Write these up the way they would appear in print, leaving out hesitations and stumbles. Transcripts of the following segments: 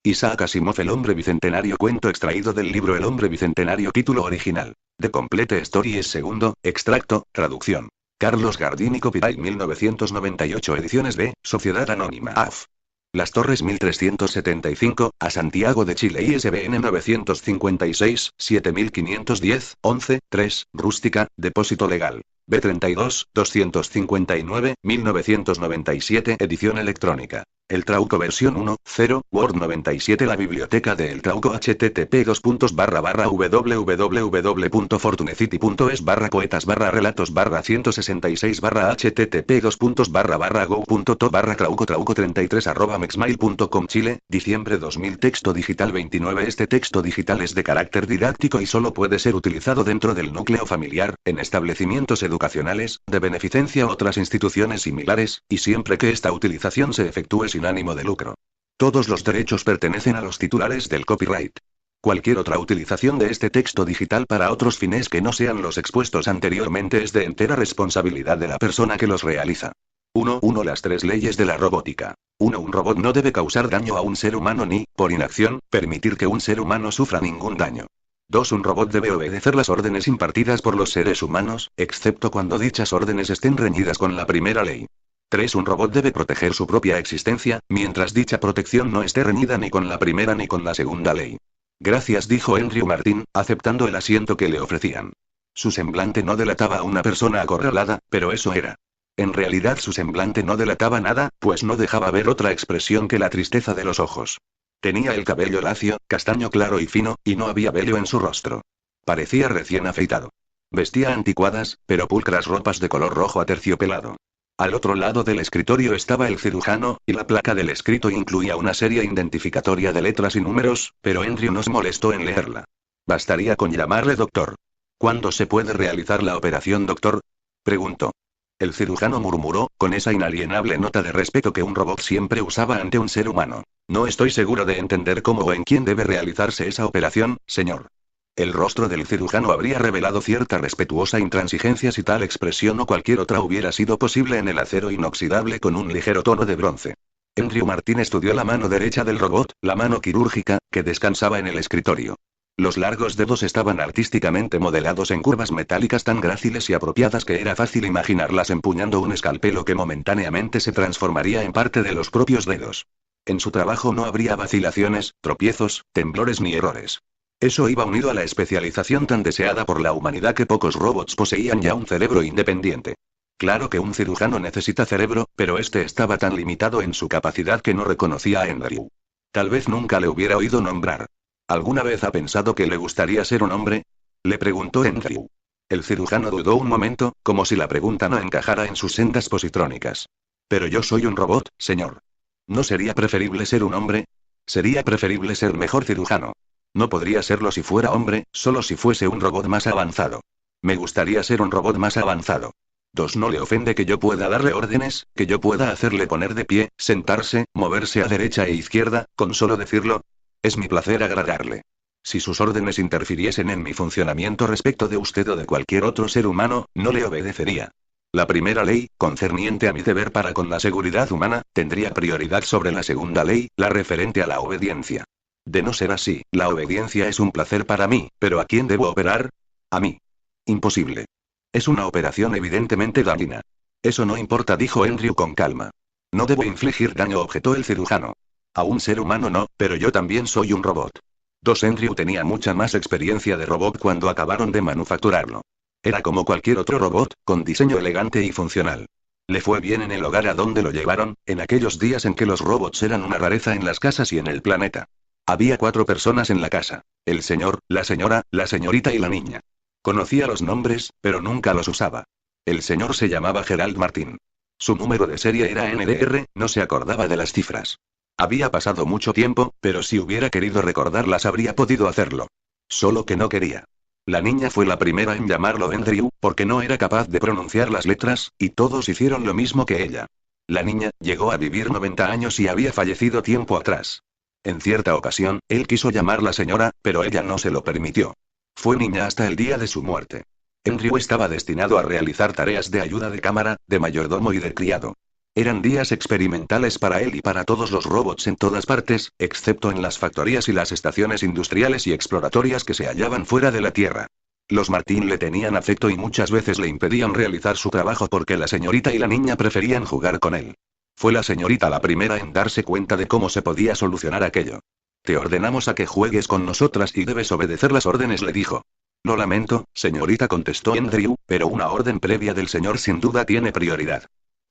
Isaac Asimov. El hombre bicentenario. Cuento extraído del libro El hombre bicentenario. Título original. The Complete Story. Segundo, extracto, traducción. Carlos Gardini. Copyright 1998. Ediciones B, Sociedad Anónima. AF. Las Torres 1375, a Santiago de Chile. ISBN 956-7510-11-3, rústica, depósito legal. B32, 259, 1997. Edición electrónica. El Trauco versión 1.0, Word 97. La biblioteca de El Trauco. http://www.fortunecity.es/poetas/relatos/166 http://go.to/trauco33@mexmail.com. Chile, diciembre 2000. Texto digital 29. Este texto digital es de carácter didáctico y solo puede ser utilizado dentro del núcleo familiar, en establecimientos educacionales, de beneficencia u otras instituciones similares, y siempre que esta utilización se efectúe sin ánimo de lucro. Todos los derechos pertenecen a los titulares del copyright. Cualquier otra utilización de este texto digital para otros fines que no sean los expuestos anteriormente es de entera responsabilidad de la persona que los realiza. 1. Las 3 leyes de la robótica. 1. Un robot no debe causar daño a un ser humano ni, por inacción, permitir que un ser humano sufra ningún daño. 2. Un robot debe obedecer las órdenes impartidas por los seres humanos, excepto cuando dichas órdenes estén reñidas con la primera ley. 3. Un robot debe proteger su propia existencia, mientras dicha protección no esté reñida ni con la primera ni con la segunda ley. Gracias, dijo Andrew Martin, aceptando el asiento que le ofrecían. Su semblante no delataba a una persona acorralada, pero eso era. En realidad su semblante no delataba nada, pues no dejaba ver otra expresión que la tristeza de los ojos. Tenía el cabello lacio, castaño claro y fino, y no había vello en su rostro. Parecía recién afeitado. Vestía anticuadas, pero pulcras ropas de color rojo aterciopelado. Al otro lado del escritorio estaba el cirujano, y la placa del escrito incluía una serie identificatoria de letras y números, pero Andrew no se molestó en leerla. Bastaría con llamarle doctor. ¿Cuándo se puede realizar la operación, doctor?, preguntó. El cirujano murmuró, con esa inalienable nota de respeto que un robot siempre usaba ante un ser humano. No estoy seguro de entender cómo o en quién debe realizarse esa operación, señor. El rostro del cirujano habría revelado cierta respetuosa intransigencia si tal expresión o cualquier otra hubiera sido posible en el acero inoxidable con un ligero tono de bronce. Andrew Martin estudió la mano derecha del robot, la mano quirúrgica, que descansaba en el escritorio. Los largos dedos estaban artísticamente modelados en curvas metálicas tan gráciles y apropiadas que era fácil imaginarlas empuñando un escalpelo que momentáneamente se transformaría en parte de los propios dedos. En su trabajo no habría vacilaciones, tropiezos, temblores ni errores. Eso iba unido a la especialización tan deseada por la humanidad que pocos robots poseían ya un cerebro independiente. Claro que un cirujano necesita cerebro, pero este estaba tan limitado en su capacidad que no reconocía a Andrew. Tal vez nunca le hubiera oído nombrar. ¿Alguna vez ha pensado que le gustaría ser un hombre?, le preguntó Andrew. El cirujano dudó un momento, como si la pregunta no encajara en sus sendas positrónicas. Pero yo soy un robot, señor. ¿No sería preferible ser un hombre? Sería preferible ser mejor cirujano. No podría serlo si fuera hombre, solo si fuese un robot más avanzado. Me gustaría ser un robot más avanzado. 2. ¿No le ofende que yo pueda darle órdenes, que yo pueda hacerle poner de pie, sentarse, moverse a derecha e izquierda, con solo decirlo? Es mi placer agradarle. Si sus órdenes interfiriesen en mi funcionamiento respecto de usted o de cualquier otro ser humano, no le obedecería. La primera ley, concerniente a mi deber para con la seguridad humana, tendría prioridad sobre la segunda ley, la referente a la obediencia. De no ser así, la obediencia es un placer para mí, pero ¿a quién debo operar? A mí. Imposible. Es una operación evidentemente dañina. Eso no importa, dijo Andrew con calma. No debo infligir daño, objetó el cirujano. A un ser humano no, pero yo también soy un robot. 2. Andrew tenía mucha más experiencia de robot cuando acabaron de manufacturarlo. Era como cualquier otro robot, con diseño elegante y funcional. Le fue bien en el hogar a donde lo llevaron, en aquellos días en que los robots eran una rareza en las casas y en el planeta. Había 4 personas en la casa. El señor, la señora, la señorita y la niña. Conocía los nombres, pero nunca los usaba. El señor se llamaba Gerald Martin. Su número de serie era NDR, no se acordaba de las cifras. Había pasado mucho tiempo, pero si hubiera querido recordarlas habría podido hacerlo. Solo que no quería. La niña fue la primera en llamarlo Andrew, porque no era capaz de pronunciar las letras, y todos hicieron lo mismo que ella. La niña llegó a vivir 90 años y había fallecido tiempo atrás. En cierta ocasión, él quiso llamarla señora, pero ella no se lo permitió. Fue niña hasta el día de su muerte. Andrew estaba destinado a realizar tareas de ayuda de cámara, de mayordomo y de criado. Eran días experimentales para él y para todos los robots en todas partes, excepto en las factorías y las estaciones industriales y exploratorias que se hallaban fuera de la Tierra. Los Martín le tenían afecto y muchas veces le impedían realizar su trabajo porque la señorita y la niña preferían jugar con él. Fue la señorita la primera en darse cuenta de cómo se podía solucionar aquello. Te ordenamos a que juegues con nosotras y debes obedecer las órdenes, le dijo. Lo lamento, señorita, contestó Andrew, pero una orden previa del señor sin duda tiene prioridad.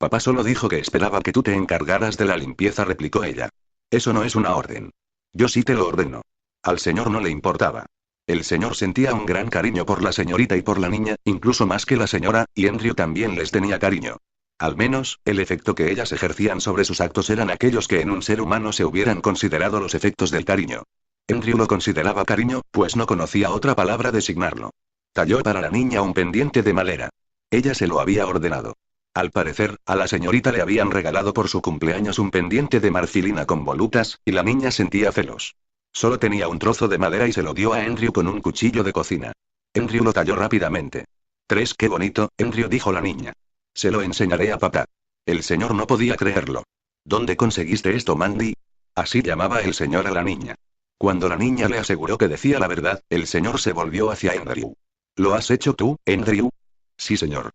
Papá solo dijo que esperaba que tú te encargaras de la limpieza, replicó ella. Eso no es una orden. Yo sí te lo ordeno. Al señor no le importaba. El señor sentía un gran cariño por la señorita y por la niña, incluso más que la señora, y Andrew también les tenía cariño. Al menos, el efecto que ellas ejercían sobre sus actos eran aquellos que en un ser humano se hubieran considerado los efectos del cariño. Andrew lo consideraba cariño, pues no conocía otra palabra designarlo. Talló para la niña un pendiente de madera. Ella se lo había ordenado. Al parecer, a la señorita le habían regalado por su cumpleaños un pendiente de marfilina con volutas, y la niña sentía celos. Solo tenía un trozo de madera y se lo dio a Andrew con un cuchillo de cocina. Andrew lo talló rápidamente. Qué bonito, Andrew, dijo la niña. Se lo enseñaré a papá. El señor no podía creerlo. ¿Dónde conseguiste esto, Mandy? Así llamaba el señor a la niña. Cuando la niña le aseguró que decía la verdad, el señor se volvió hacia Andrew. ¿Lo has hecho tú, Andrew? Sí, señor.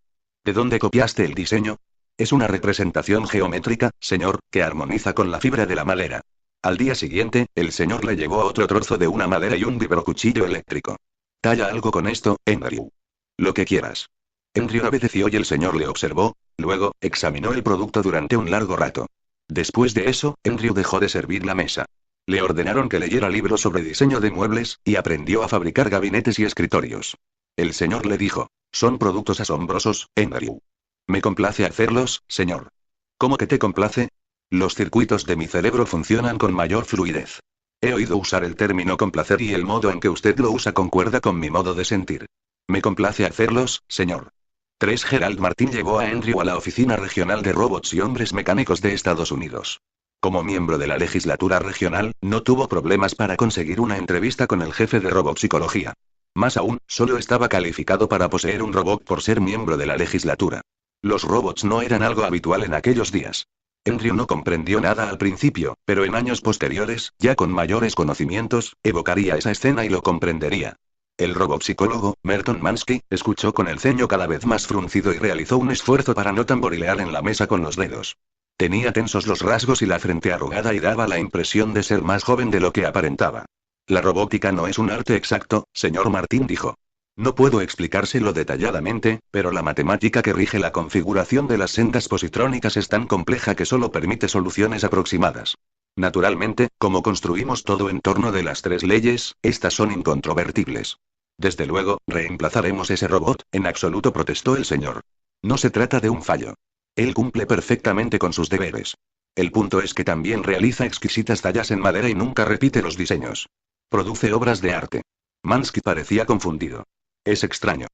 ¿De dónde copiaste el diseño? Es una representación geométrica, señor, que armoniza con la fibra de la madera. Al día siguiente, el señor le llevó otro trozo de una madera y un vibrocuchillo eléctrico. Talla algo con esto, Andrew. Lo que quieras. Andrew obedeció y el señor le observó, luego, examinó el producto durante un largo rato. Después de eso, Andrew dejó de servir la mesa. Le ordenaron que leyera libros sobre diseño de muebles, y aprendió a fabricar gabinetes y escritorios. El señor le dijo, son productos asombrosos, Andrew. Me complace hacerlos, señor. ¿Cómo que te complace? Los circuitos de mi cerebro funcionan con mayor fluidez. He oído usar el término complacer y el modo en que usted lo usa concuerda con mi modo de sentir. Me complace hacerlos, señor. Gerald Martin llevó a Andrew a la Oficina Regional de Robots y Hombres Mecánicos de Estados Unidos. Como miembro de la legislatura regional, no tuvo problemas para conseguir una entrevista con el jefe de robopsicología. Más aún, solo estaba calificado para poseer un robot por ser miembro de la legislatura. Los robots no eran algo habitual en aquellos días. Andrew no comprendió nada al principio, pero en años posteriores, ya con mayores conocimientos, evocaría esa escena y lo comprendería. El robopsicólogo, Merton Mansky, escuchó con el ceño cada vez más fruncido y realizó un esfuerzo para no tamborilear en la mesa con los dedos. Tenía tensos los rasgos y la frente arrugada y daba la impresión de ser más joven de lo que aparentaba. La robótica no es un arte exacto, señor Martín, dijo. No puedo explicárselo detalladamente, pero la matemática que rige la configuración de las sendas positrónicas es tan compleja que solo permite soluciones aproximadas. Naturalmente, como construimos todo en torno de las tres leyes, estas son incontrovertibles. Desde luego, reemplazaremos ese robot, en absoluto, protestó el señor. No se trata de un fallo. Él cumple perfectamente con sus deberes. El punto es que también realiza exquisitas tallas en madera y nunca repite los diseños. Produce obras de arte. Mansky parecía confundido. Es extraño.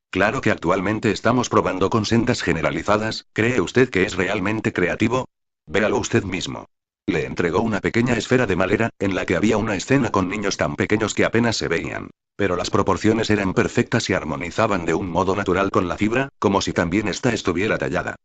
Claro que actualmente estamos probando con sendas generalizadas, ¿cree usted que es realmente creativo? Véalo usted mismo. Le entregó una pequeña esfera de madera, en la que había una escena con niños tan pequeños que apenas se veían. Pero las proporciones eran perfectas y armonizaban de un modo natural con la fibra, como si también ésta estuviera tallada.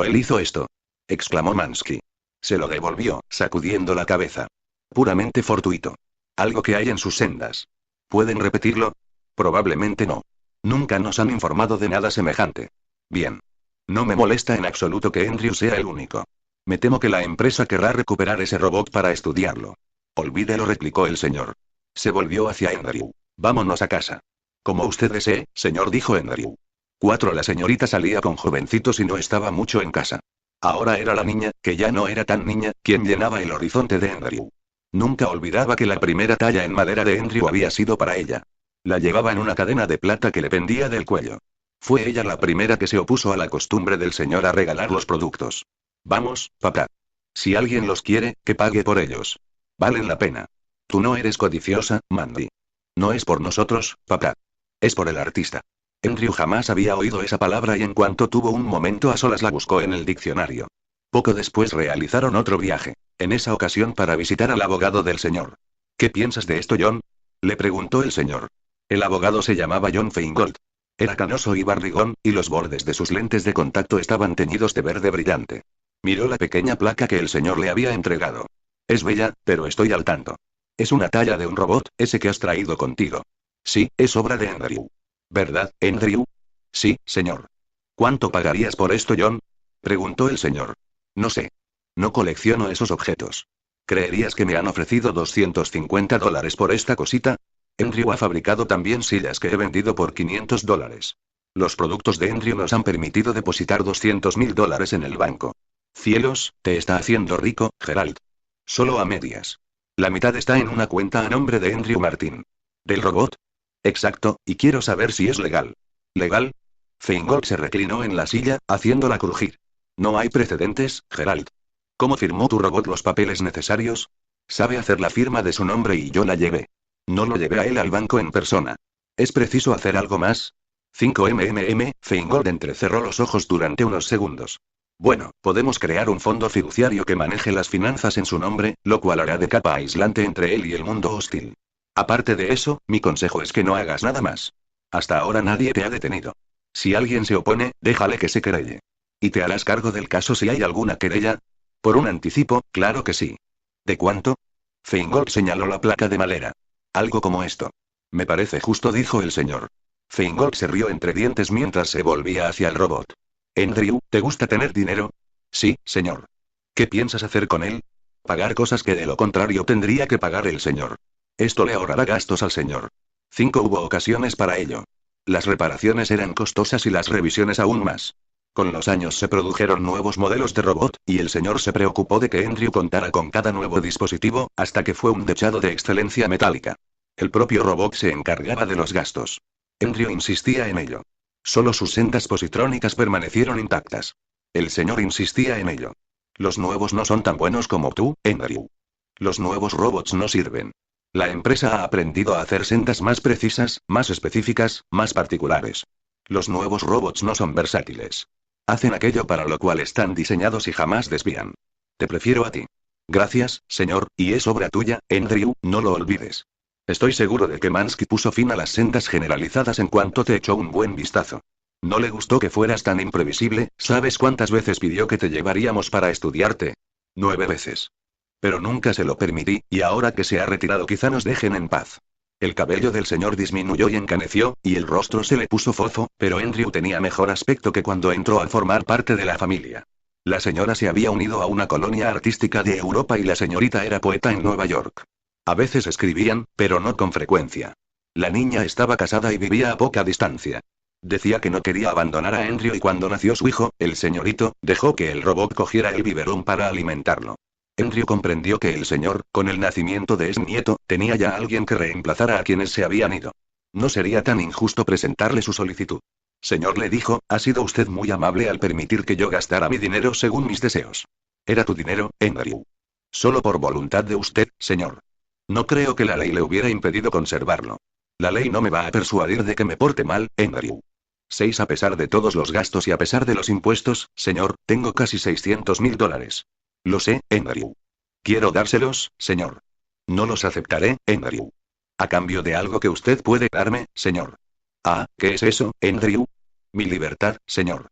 Él hizo esto. Exclamó Mansky. Se lo devolvió, sacudiendo la cabeza. Puramente fortuito. Algo que hay en sus sendas. ¿Pueden repetirlo? Probablemente no. Nunca nos han informado de nada semejante. Bien. No me molesta en absoluto que Andrew sea el único. Me temo que la empresa querrá recuperar ese robot para estudiarlo. Olvídelo, replicó el señor. Se volvió hacia Andrew. Vámonos a casa. Como usted desee, señor, dijo Andrew. La señorita salía con jovencitos y no estaba mucho en casa. Ahora era la niña, que ya no era tan niña, quien llenaba el horizonte de Andrew. Nunca olvidaba que la primera talla en madera de Andrew había sido para ella. La llevaba en una cadena de plata que le pendía del cuello. Fue ella la primera que se opuso a la costumbre del señor a regalar los productos. Vamos, papá. Si alguien los quiere, que pague por ellos. Valen la pena. Tú no eres codiciosa, Mandy. No es por nosotros, papá. Es por el artista. Andrew jamás había oído esa palabra y en cuanto tuvo un momento a solas la buscó en el diccionario. Poco después realizaron otro viaje, en esa ocasión para visitar al abogado del señor. ¿Qué piensas de esto, John? Le preguntó el señor. El abogado se llamaba John Feingold. Era canoso y barrigón, y los bordes de sus lentes de contacto estaban teñidos de verde brillante. Miró la pequeña placa que el señor le había entregado. Es bella, pero estoy al tanto. Es una talla de un robot, ese que has traído contigo. Sí, es obra de Andrew. ¿Verdad, Andrew? Sí, señor. ¿Cuánto pagarías por esto, John? Preguntó el señor. No sé. No colecciono esos objetos. ¿Creerías que me han ofrecido $250 por esta cosita? Andrew ha fabricado también sillas que he vendido por $500. Los productos de Andrew nos han permitido depositar $200.000 en el banco. Cielos, te está haciendo rico, Gerald. Solo a medias. La mitad está en una cuenta a nombre de Andrew Martin. ¿Del robot? Exacto, y quiero saber si es legal. ¿Legal? Feingold se reclinó en la silla, haciéndola crujir. No hay precedentes, Gerald. ¿Cómo firmó tu robot los papeles necesarios? Sabe hacer la firma de su nombre y yo la llevé. No lo llevé a él al banco en persona. ¿Es preciso hacer algo más? 5 Feingold entrecerró los ojos durante unos segundos. Bueno, podemos crear un fondo fiduciario que maneje las finanzas en su nombre, lo cual hará de capa aislante entre él y el mundo hostil. Aparte de eso, mi consejo es que no hagas nada más. Hasta ahora nadie te ha detenido. Si alguien se opone, déjale que se querelle. ¿Y te harás cargo del caso si hay alguna querella? Por un anticipo, claro que sí. ¿De cuánto? Feingold señaló la placa de madera. Algo como esto. Me parece justo, dijo el señor. Feingold se rió entre dientes mientras se volvía hacia el robot. Andrew, ¿te gusta tener dinero? Sí, señor. ¿Qué piensas hacer con él? Pagar cosas que de lo contrario tendría que pagar el señor. Esto le ahorrará gastos al señor. 5 Hubo ocasiones para ello. Las reparaciones eran costosas y las revisiones aún más. Con los años se produjeron nuevos modelos de robot, y el señor se preocupó de que Andrew contara con cada nuevo dispositivo, hasta que fue un dechado de excelencia metálica. El propio robot se encargaba de los gastos. Andrew insistía en ello. Solo sus sendas positrónicas permanecieron intactas. El señor insistía en ello. Los nuevos no son tan buenos como tú, Andrew. Los nuevos robots no sirven. La empresa ha aprendido a hacer sendas más precisas, más específicas, más particulares. Los nuevos robots no son versátiles. Hacen aquello para lo cual están diseñados y jamás desvían. Te prefiero a ti. Gracias, señor, y es obra tuya, Andrew, no lo olvides. Estoy seguro de que Mansky puso fin a las sendas generalizadas en cuanto te echó un buen vistazo. No le gustó que fueras tan imprevisible. ¿Sabes cuántas veces pidió que te llevaríamos para estudiarte? 9 veces. Pero nunca se lo permití, y ahora que se ha retirado quizá nos dejen en paz. El cabello del señor disminuyó y encaneció, y el rostro se le puso fofo, pero Andrew tenía mejor aspecto que cuando entró a formar parte de la familia. La señora se había unido a una colonia artística de Europa y la señorita era poeta en Nueva York. A veces escribían, pero no con frecuencia. La niña estaba casada y vivía a poca distancia. Decía que no quería abandonar a Andrew y cuando nació su hijo, el señorito, dejó que el robot cogiera el biberón para alimentarlo. Andrew comprendió que el señor, con el nacimiento de ese nieto, tenía ya a alguien que reemplazara a quienes se habían ido. No sería tan injusto presentarle su solicitud. Señor, le dijo, ha sido usted muy amable al permitir que yo gastara mi dinero según mis deseos. Era tu dinero, Andrew. Solo por voluntad de usted, señor. No creo que la ley le hubiera impedido conservarlo. La ley no me va a persuadir de que me porte mal, Andrew. 6 A pesar de todos los gastos y a pesar de los impuestos, señor, tengo casi $600.000. Lo sé, Andrew. Quiero dárselos, señor. No los aceptaré, Andrew. A cambio de algo que usted puede darme, señor. Ah, ¿qué es eso, Andrew? Mi libertad, señor.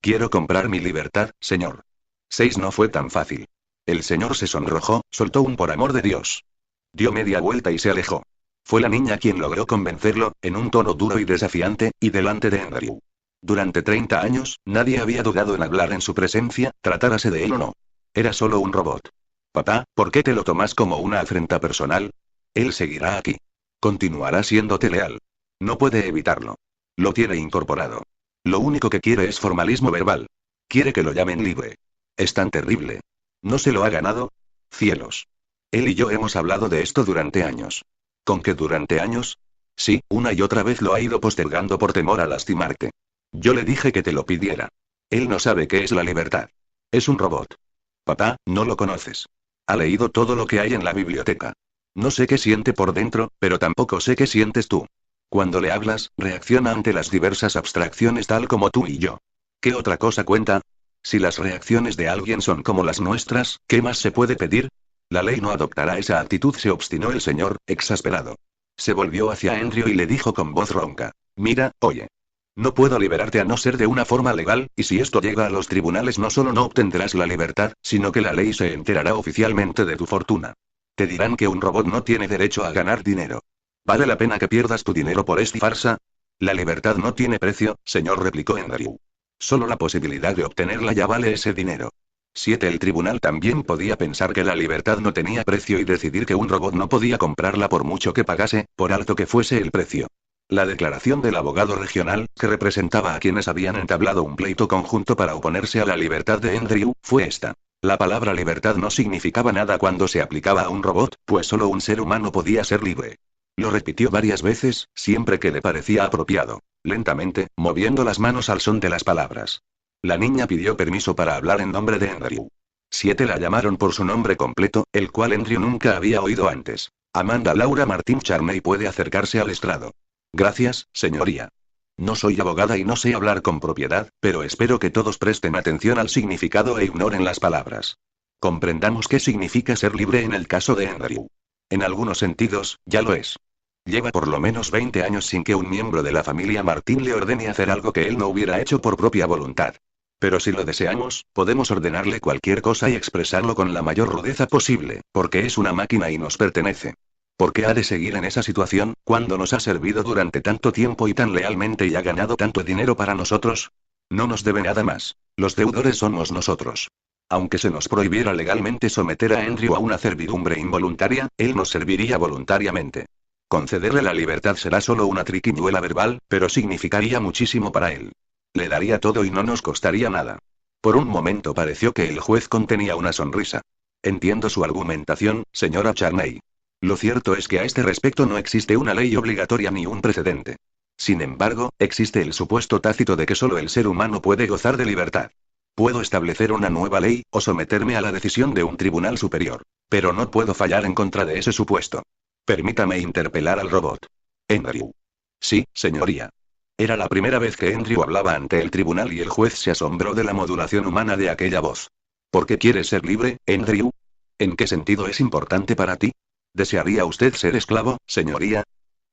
Quiero comprar mi libertad, señor. 6 No fue tan fácil. El señor se sonrojó, soltó un por amor de Dios. Dio media vuelta y se alejó. Fue la niña quien logró convencerlo, en un tono duro y desafiante, y delante de Andrew. Durante 30 años, nadie había dudado en hablar en su presencia, tratárase de él o no. Era solo un robot. Papá, ¿por qué te lo tomas como una afrenta personal? Él seguirá aquí. Continuará siéndote leal. No puede evitarlo. Lo tiene incorporado. Lo único que quiere es formalismo verbal. Quiere que lo llamen libre. Es tan terrible. ¿No se lo ha ganado? Cielos. Él y yo hemos hablado de esto durante años. ¿Con qué durante años? Sí, una y otra vez lo ha ido postergando por temor a lastimarte. Yo le dije que te lo pidiera. Él no sabe qué es la libertad. Es un robot. Papá, no lo conoces. Ha leído todo lo que hay en la biblioteca. No sé qué siente por dentro, pero tampoco sé qué sientes tú. Cuando le hablas, reacciona ante las diversas abstracciones tal como tú y yo. ¿Qué otra cosa cuenta? Si las reacciones de alguien son como las nuestras, ¿qué más se puede pedir? La ley no adoptará esa actitud, se obstinó el señor, exasperado. Se volvió hacia Andrew y le dijo con voz ronca. Mira, oye. No puedo liberarte a no ser de una forma legal, y si esto llega a los tribunales no solo no obtendrás la libertad, sino que la ley se enterará oficialmente de tu fortuna. Te dirán que un robot no tiene derecho a ganar dinero. ¿Vale la pena que pierdas tu dinero por esta farsa? La libertad no tiene precio, señor, replicó Andrew. Solo la posibilidad de obtenerla ya vale ese dinero. 7. El tribunal también podía pensar que la libertad no tenía precio y decidir que un robot no podía comprarla por mucho que pagase, por alto que fuese el precio. La declaración del abogado regional, que representaba a quienes habían entablado un pleito conjunto para oponerse a la libertad de Andrew, fue esta. La palabra libertad no significaba nada cuando se aplicaba a un robot, pues solo un ser humano podía ser libre. Lo repitió varias veces, siempre que le parecía apropiado. Lentamente, moviendo las manos al son de las palabras. La niña pidió permiso para hablar en nombre de Andrew. 7. La llamaron por su nombre completo, el cual Andrew nunca había oído antes. Amanda Laura Martin Charney puede acercarse al estrado. Gracias, señoría. No soy abogada y no sé hablar con propiedad, pero espero que todos presten atención al significado e ignoren las palabras. Comprendamos qué significa ser libre en el caso de Andrew. En algunos sentidos, ya lo es. Lleva por lo menos 20 años sin que un miembro de la familia Martín le ordene hacer algo que él no hubiera hecho por propia voluntad. Pero si lo deseamos, podemos ordenarle cualquier cosa y expresarlo con la mayor rudeza posible, porque es una máquina y nos pertenece. ¿Por qué ha de seguir en esa situación, cuando nos ha servido durante tanto tiempo y tan lealmente y ha ganado tanto dinero para nosotros? No nos debe nada más. Los deudores somos nosotros. Aunque se nos prohibiera legalmente someter a Andrew a una servidumbre involuntaria, él nos serviría voluntariamente. Concederle la libertad será solo una triquiñuela verbal, pero significaría muchísimo para él. Le daría todo y no nos costaría nada. Por un momento pareció que el juez contenía una sonrisa. Entiendo su argumentación, señora Charney. Lo cierto es que a este respecto no existe una ley obligatoria ni un precedente. Sin embargo, existe el supuesto tácito de que solo el ser humano puede gozar de libertad. Puedo establecer una nueva ley, o someterme a la decisión de un tribunal superior. Pero no puedo fallar en contra de ese supuesto. Permítame interpelar al robot. Andrew. Sí, señoría. Era la primera vez que Andrew hablaba ante el tribunal y el juez se asombró de la modulación humana de aquella voz. ¿Por qué quieres ser libre, Andrew? ¿En qué sentido es importante para ti? ¿Desearía usted ser esclavo, señoría?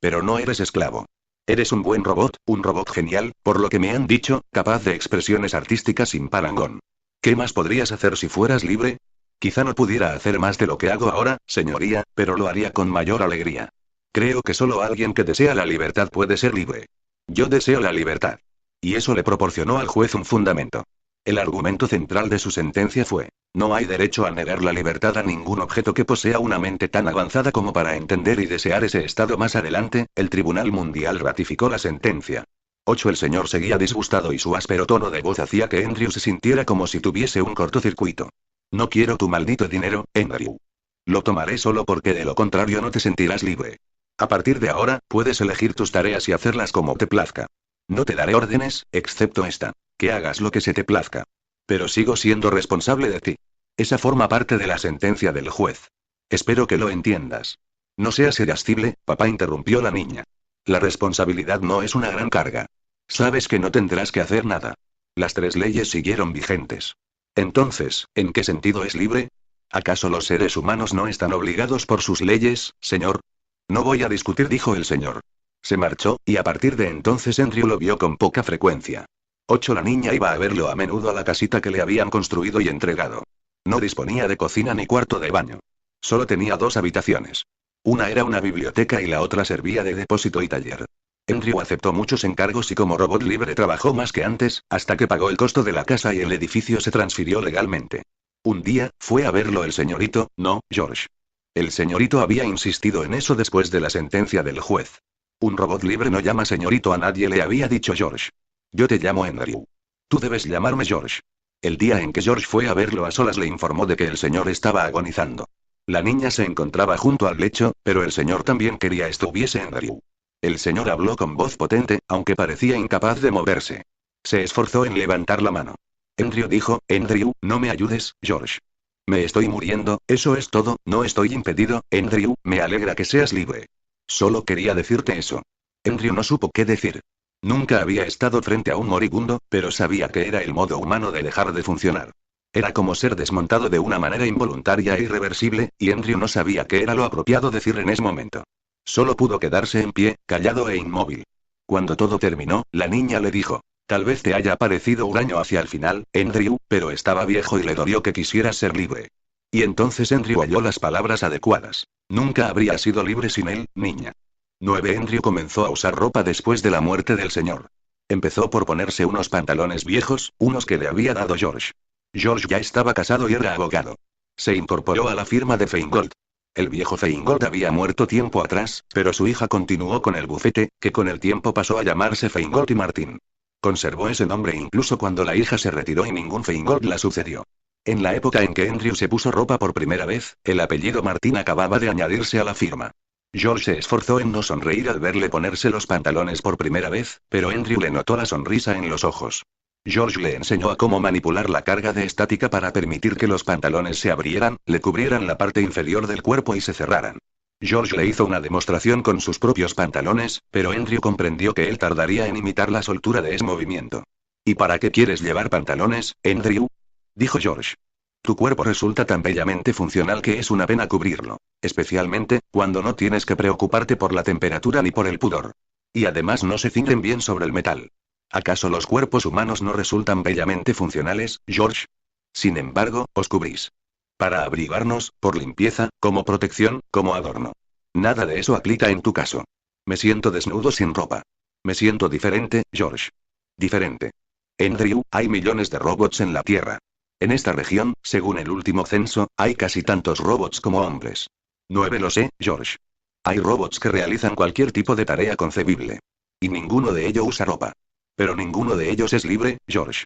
Pero no eres esclavo. Eres un buen robot, un robot genial, por lo que me han dicho, capaz de expresiones artísticas sin parangón. ¿Qué más podrías hacer si fueras libre? Quizá no pudiera hacer más de lo que hago ahora, señoría, pero lo haría con mayor alegría. Creo que solo alguien que desea la libertad puede ser libre. Yo deseo la libertad. Y eso le proporcionó al juez un fundamento. El argumento central de su sentencia fue: no hay derecho a negar la libertad a ningún objeto que posea una mente tan avanzada como para entender y desear ese estado más adelante. El Tribunal Mundial ratificó la sentencia. 8. El señor seguía disgustado y su áspero tono de voz hacía que Andrew se sintiera como si tuviese un cortocircuito. No quiero tu maldito dinero, Andrew. Lo tomaré solo porque de lo contrario no te sentirás libre. A partir de ahora, puedes elegir tus tareas y hacerlas como te plazca. No te daré órdenes, excepto esta: que hagas lo que se te plazca. Pero sigo siendo responsable de ti. Esa forma parte de la sentencia del juez. Espero que lo entiendas. No seas irascible, papá, interrumpió la niña. La responsabilidad no es una gran carga. Sabes que no tendrás que hacer nada. Las 3 leyes siguieron vigentes. Entonces, ¿en qué sentido es libre? ¿Acaso los seres humanos no están obligados por sus leyes, señor? No voy a discutir, dijo el señor. Se marchó, y a partir de entonces Andrew lo vio con poca frecuencia. 8. La niña iba a verlo a menudo a la casita que le habían construido y entregado. No disponía de cocina ni cuarto de baño. Solo tenía 2 habitaciones. Una era una biblioteca y la otra servía de depósito y taller. Andrew aceptó muchos encargos y como robot libre trabajó más que antes, hasta que pagó el costo de la casa y el edificio se transfirió legalmente. Un día, fue a verlo el señorito, no, George. El señorito había insistido en eso después de la sentencia del juez. Un robot libre no llama señorito a nadie, le había dicho George. Yo te llamo Andrew. Tú debes llamarme George. El día en que George fue a verlo a solas le informó de que el señor estaba agonizando. La niña se encontraba junto al lecho, pero el señor también quería estuviese Andrew. El señor habló con voz potente, aunque parecía incapaz de moverse. Se esforzó en levantar la mano. Andrew dijo: Andrew, no me ayudes, George. Me estoy muriendo, eso es todo, no estoy impedido, Andrew, me alegra que seas libre. Solo quería decirte eso. Andrew no supo qué decir. Nunca había estado frente a un moribundo, pero sabía que era el modo humano de dejar de funcionar. Era como ser desmontado de una manera involuntaria e irreversible, y Andrew no sabía qué era lo apropiado decir en ese momento. Solo pudo quedarse en pie, callado e inmóvil. Cuando todo terminó, la niña le dijo: tal vez te haya parecido huraño hacia el final, Andrew, pero estaba viejo y le dolió que quisieras ser libre. Y entonces Andrew halló las palabras adecuadas. Nunca habría sido libre sin él, niña. 9. Andrew comenzó a usar ropa después de la muerte del señor. Empezó por ponerse unos pantalones viejos, unos que le había dado George. George ya estaba casado y era abogado. Se incorporó a la firma de Feingold. El viejo Feingold había muerto tiempo atrás, pero su hija continuó con el bufete, que con el tiempo pasó a llamarse Feingold y Martin. Conservó ese nombre incluso cuando la hija se retiró y ningún Feingold la sucedió. En la época en que Andrew se puso ropa por primera vez, el apellido Martin acababa de añadirse a la firma. George se esforzó en no sonreír al verle ponerse los pantalones por primera vez, pero Andrew le notó la sonrisa en los ojos. George le enseñó a cómo manipular la carga de estática para permitir que los pantalones se abrieran, le cubrieran la parte inferior del cuerpo y se cerraran. George le hizo una demostración con sus propios pantalones, pero Andrew comprendió que él tardaría en imitar la soltura de ese movimiento. ¿Y para qué quieres llevar pantalones, Andrew?, dijo George. Tu cuerpo resulta tan bellamente funcional que es una pena cubrirlo. Especialmente, cuando no tienes que preocuparte por la temperatura ni por el pudor. Y además no se ciñen bien sobre el metal. ¿Acaso los cuerpos humanos no resultan bellamente funcionales, George? Sin embargo, os cubrís. Para abrigarnos, por limpieza, como protección, como adorno. Nada de eso aplica en tu caso. Me siento desnudo sin ropa. Me siento diferente, George. Diferente. Andrew, hay millones de robots en la Tierra. En esta región, según el último censo, hay casi tantos robots como hombres. 9. Lo sé, George. Hay robots que realizan cualquier tipo de tarea concebible. Y ninguno de ellos usa ropa. Pero ninguno de ellos es libre, George.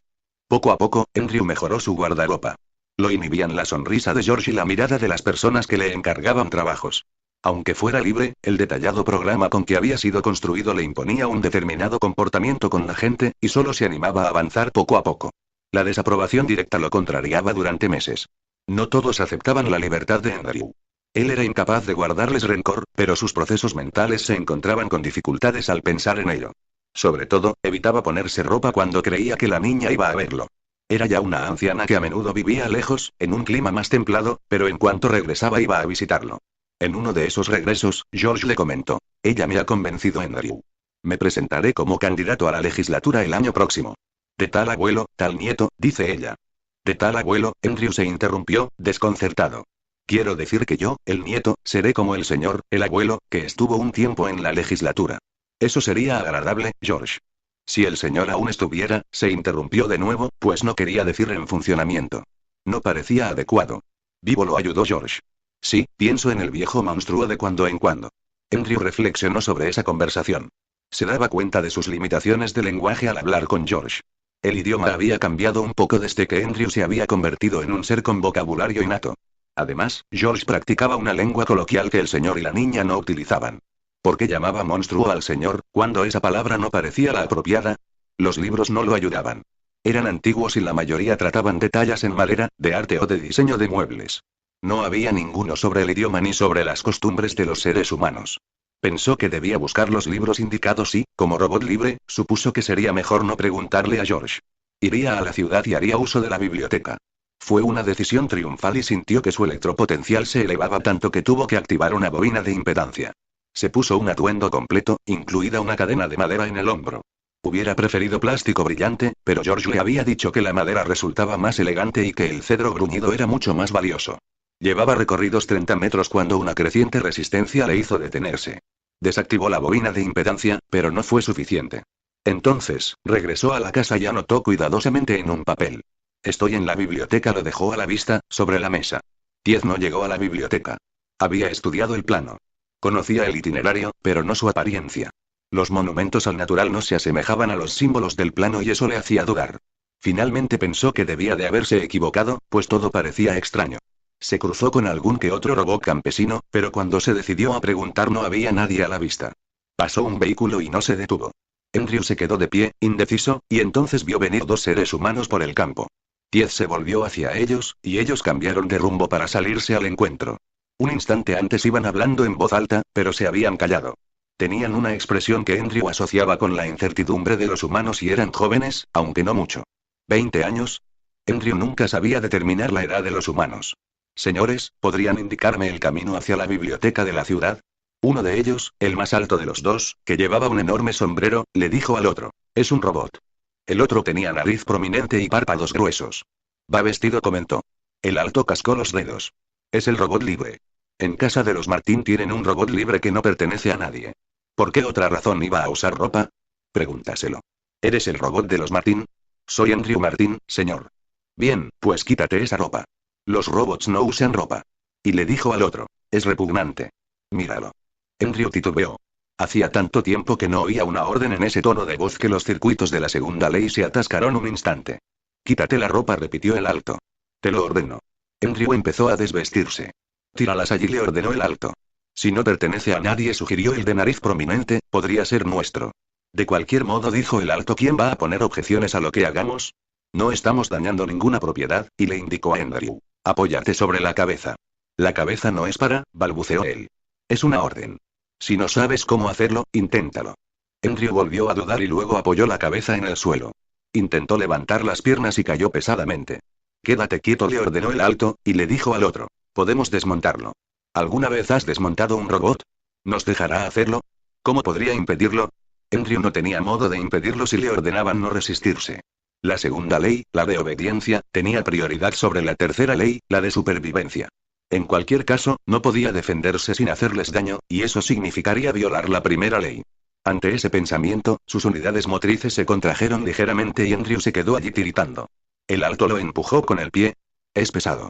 Poco a poco, Andrew mejoró su guardarropa. Lo inhibían la sonrisa de George y la mirada de las personas que le encargaban trabajos. Aunque fuera libre, el detallado programa con que había sido construido le imponía un determinado comportamiento con la gente, y solo se animaba a avanzar poco a poco. La desaprobación directa lo contrariaba durante meses. No todos aceptaban la libertad de Andrew. Él era incapaz de guardarles rencor, pero sus procesos mentales se encontraban con dificultades al pensar en ello. Sobre todo, evitaba ponerse ropa cuando creía que la niña iba a verlo. Era ya una anciana que a menudo vivía lejos, en un clima más templado, pero en cuanto regresaba iba a visitarlo. En uno de esos regresos, George le comentó: ella me ha convencido, Andrew. Me presentaré como candidato a la legislatura el año próximo. De tal abuelo, tal nieto, dice ella. De tal abuelo, Andrew se interrumpió, desconcertado. Quiero decir que yo, el nieto, seré como el señor, el abuelo, que estuvo un tiempo en la legislatura. Eso sería agradable, George. Si el señor aún estuviera, se interrumpió de nuevo, pues no quería decir en funcionamiento. No parecía adecuado. Vivo, lo ayudó George. Sí, pienso en el viejo monstruo de cuando en cuando. Andrew reflexionó sobre esa conversación. Se daba cuenta de sus limitaciones de lenguaje al hablar con George. El idioma había cambiado un poco desde que Andrew se había convertido en un ser con vocabulario innato. Además, George practicaba una lengua coloquial que el señor y la niña no utilizaban. ¿Por qué llamaba monstruo al señor, cuando esa palabra no parecía la apropiada? Los libros no lo ayudaban. Eran antiguos y la mayoría trataban de tallas en madera, de arte o de diseño de muebles. No había ninguno sobre el idioma ni sobre las costumbres de los seres humanos. Pensó que debía buscar los libros indicados y, como robot libre, supuso que sería mejor no preguntarle a George. Iría a la ciudad y haría uso de la biblioteca. Fue una decisión triunfal y sintió que su electropotencial se elevaba tanto que tuvo que activar una bobina de impedancia. Se puso un atuendo completo, incluida una cadena de madera en el hombro. Hubiera preferido plástico brillante, pero George le había dicho que la madera resultaba más elegante y que el cedro bruñido era mucho más valioso. Llevaba recorridos 30 metros cuando una creciente resistencia le hizo detenerse. Desactivó la bobina de impedancia, pero no fue suficiente. Entonces, regresó a la casa y anotó cuidadosamente en un papel. Estoy en la biblioteca, lo dejó a la vista, sobre la mesa. 10 no llegó a la biblioteca. Había estudiado el plano. Conocía el itinerario, pero no su apariencia. Los monumentos al natural no se asemejaban a los símbolos del plano y eso le hacía dudar. Finalmente pensó que debía de haberse equivocado, pues todo parecía extraño. Se cruzó con algún que otro robot campesino, pero cuando se decidió a preguntar no había nadie a la vista. Pasó un vehículo y no se detuvo. Andrew se quedó de pie, indeciso, y entonces vio venir 2 seres humanos por el campo. 10 se volvió hacia ellos, y ellos cambiaron de rumbo para salirse al encuentro. Un instante antes iban hablando en voz alta, pero se habían callado. Tenían una expresión que Andrew asociaba con la incertidumbre de los humanos y eran jóvenes, aunque no mucho. ¿20 años? Andrew nunca sabía determinar la edad de los humanos. Señores, ¿podrían indicarme el camino hacia la biblioteca de la ciudad? Uno de ellos, el más alto de los dos, que llevaba un enorme sombrero, le dijo al otro: es un robot. El otro tenía nariz prominente y párpados gruesos. Va vestido, comentó. El alto cascó los dedos. Es el robot libre. En casa de los Martín tienen un robot libre que no pertenece a nadie. ¿Por qué otra razón iba a usar ropa? Pregúntaselo. ¿Eres el robot de los Martín? Soy Andrew Martín, señor. Bien, pues quítate esa ropa. Los robots no usan ropa. Y le dijo al otro: es repugnante. Míralo. Andrew titubeó. Hacía tanto tiempo que no oía una orden en ese tono de voz que los circuitos de la segunda ley se atascaron un instante. Quítate la ropa, repitió el alto. Te lo ordeno. Andrew empezó a desvestirse. Tíralas allí, le ordenó el alto. Si no pertenece a nadie, sugirió el de nariz prominente, podría ser nuestro. De cualquier modo, dijo el alto, ¿quién va a poner objeciones a lo que hagamos? No estamos dañando ninguna propiedad, y le indicó a Andrew. Apóyate sobre la cabeza. La cabeza no es para, balbuceó él. Es una orden. Si no sabes cómo hacerlo, inténtalo. Andrew volvió a dudar y luego apoyó la cabeza en el suelo. Intentó levantar las piernas y cayó pesadamente. Quédate quieto, le ordenó el alto, y le dijo al otro. Podemos desmontarlo. ¿Alguna vez has desmontado un robot? ¿Nos dejará hacerlo? ¿Cómo podría impedirlo? Andrew no tenía modo de impedirlo si le ordenaban no resistirse. La segunda ley, la de obediencia, tenía prioridad sobre la tercera ley, la de supervivencia. En cualquier caso, no podía defenderse sin hacerles daño, y eso significaría violar la primera ley. Ante ese pensamiento, sus unidades motrices se contrajeron ligeramente y Andrew se quedó allí tiritando. El alto lo empujó con el pie. Es pesado.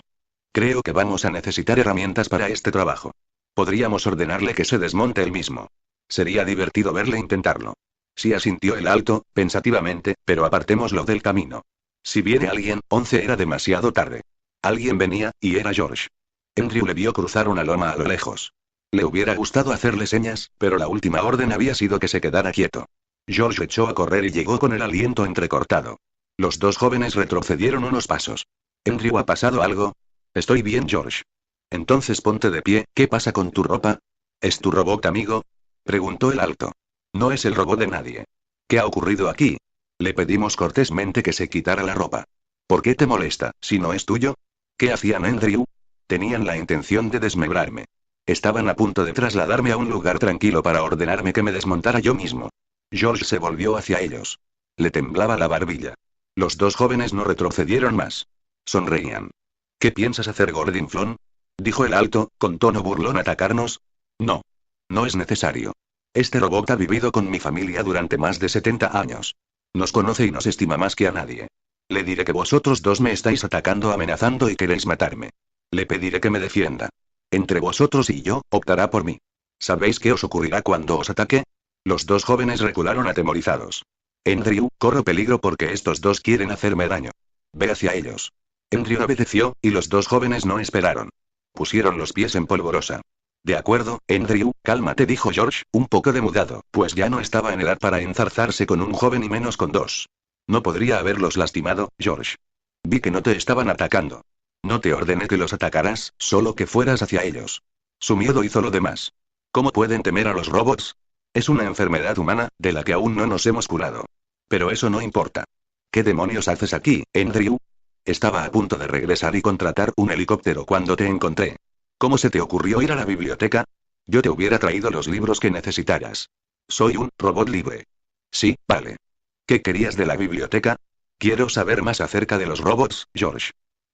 Creo que vamos a necesitar herramientas para este trabajo. Podríamos ordenarle que se desmonte él mismo. Sería divertido verle intentarlo. Sí, asintió el alto, pensativamente, pero apartémoslo del camino. Si viene alguien, 11 era demasiado tarde. Alguien venía, y era George. Andrew le vio cruzar una loma a lo lejos. Le hubiera gustado hacerle señas, pero la última orden había sido que se quedara quieto. George echó a correr y llegó con el aliento entrecortado. Los dos jóvenes retrocedieron unos pasos. Andrew, ¿ha pasado algo? Estoy bien, George. Entonces ponte de pie, ¿qué pasa con tu ropa? ¿Es tu robot, amigo? Preguntó el alto. No es el robot de nadie. ¿Qué ha ocurrido aquí? Le pedimos cortésmente que se quitara la ropa. ¿Por qué te molesta, si no es tuyo? ¿Qué hacían, Andrew? Tenían la intención de desmembrarme. Estaban a punto de trasladarme a un lugar tranquilo para ordenarme que me desmontara yo mismo. George se volvió hacia ellos. Le temblaba la barbilla. Los dos jóvenes no retrocedieron más. Sonreían. ¿Qué piensas hacer, Gordinflón? Dijo el alto, con tono burlón. ¿Atacarnos? No. No es necesario. Este robot ha vivido con mi familia durante más de 70 años. Nos conoce y nos estima más que a nadie. Le diré que vosotros dos me estáis atacando, amenazando y queréis matarme. Le pediré que me defienda. Entre vosotros y yo, optará por mí. ¿Sabéis qué os ocurrirá cuando os ataque? Los dos jóvenes recularon atemorizados. Andrew, corro peligro porque estos dos quieren hacerme daño. Ve hacia ellos. Andrew obedeció, y los dos jóvenes no esperaron. Pusieron los pies en polvorosa. De acuerdo, Andrew, cálmate, dijo George, un poco demudado, pues ya no estaba en edad para enzarzarse con un joven y menos con dos. No podría haberlos lastimado, George. Vi que no te estaban atacando. No te ordené que los atacaras, solo que fueras hacia ellos. Su miedo hizo lo demás. ¿Cómo pueden temer a los robots? Es una enfermedad humana, de la que aún no nos hemos curado. Pero eso no importa. ¿Qué demonios haces aquí, Andrew? Estaba a punto de regresar y contratar un helicóptero cuando te encontré. ¿Cómo se te ocurrió ir a la biblioteca? Yo te hubiera traído los libros que necesitaras. Soy un robot libre. Sí, vale. ¿Qué querías de la biblioteca? Quiero saber más acerca de los robots, George.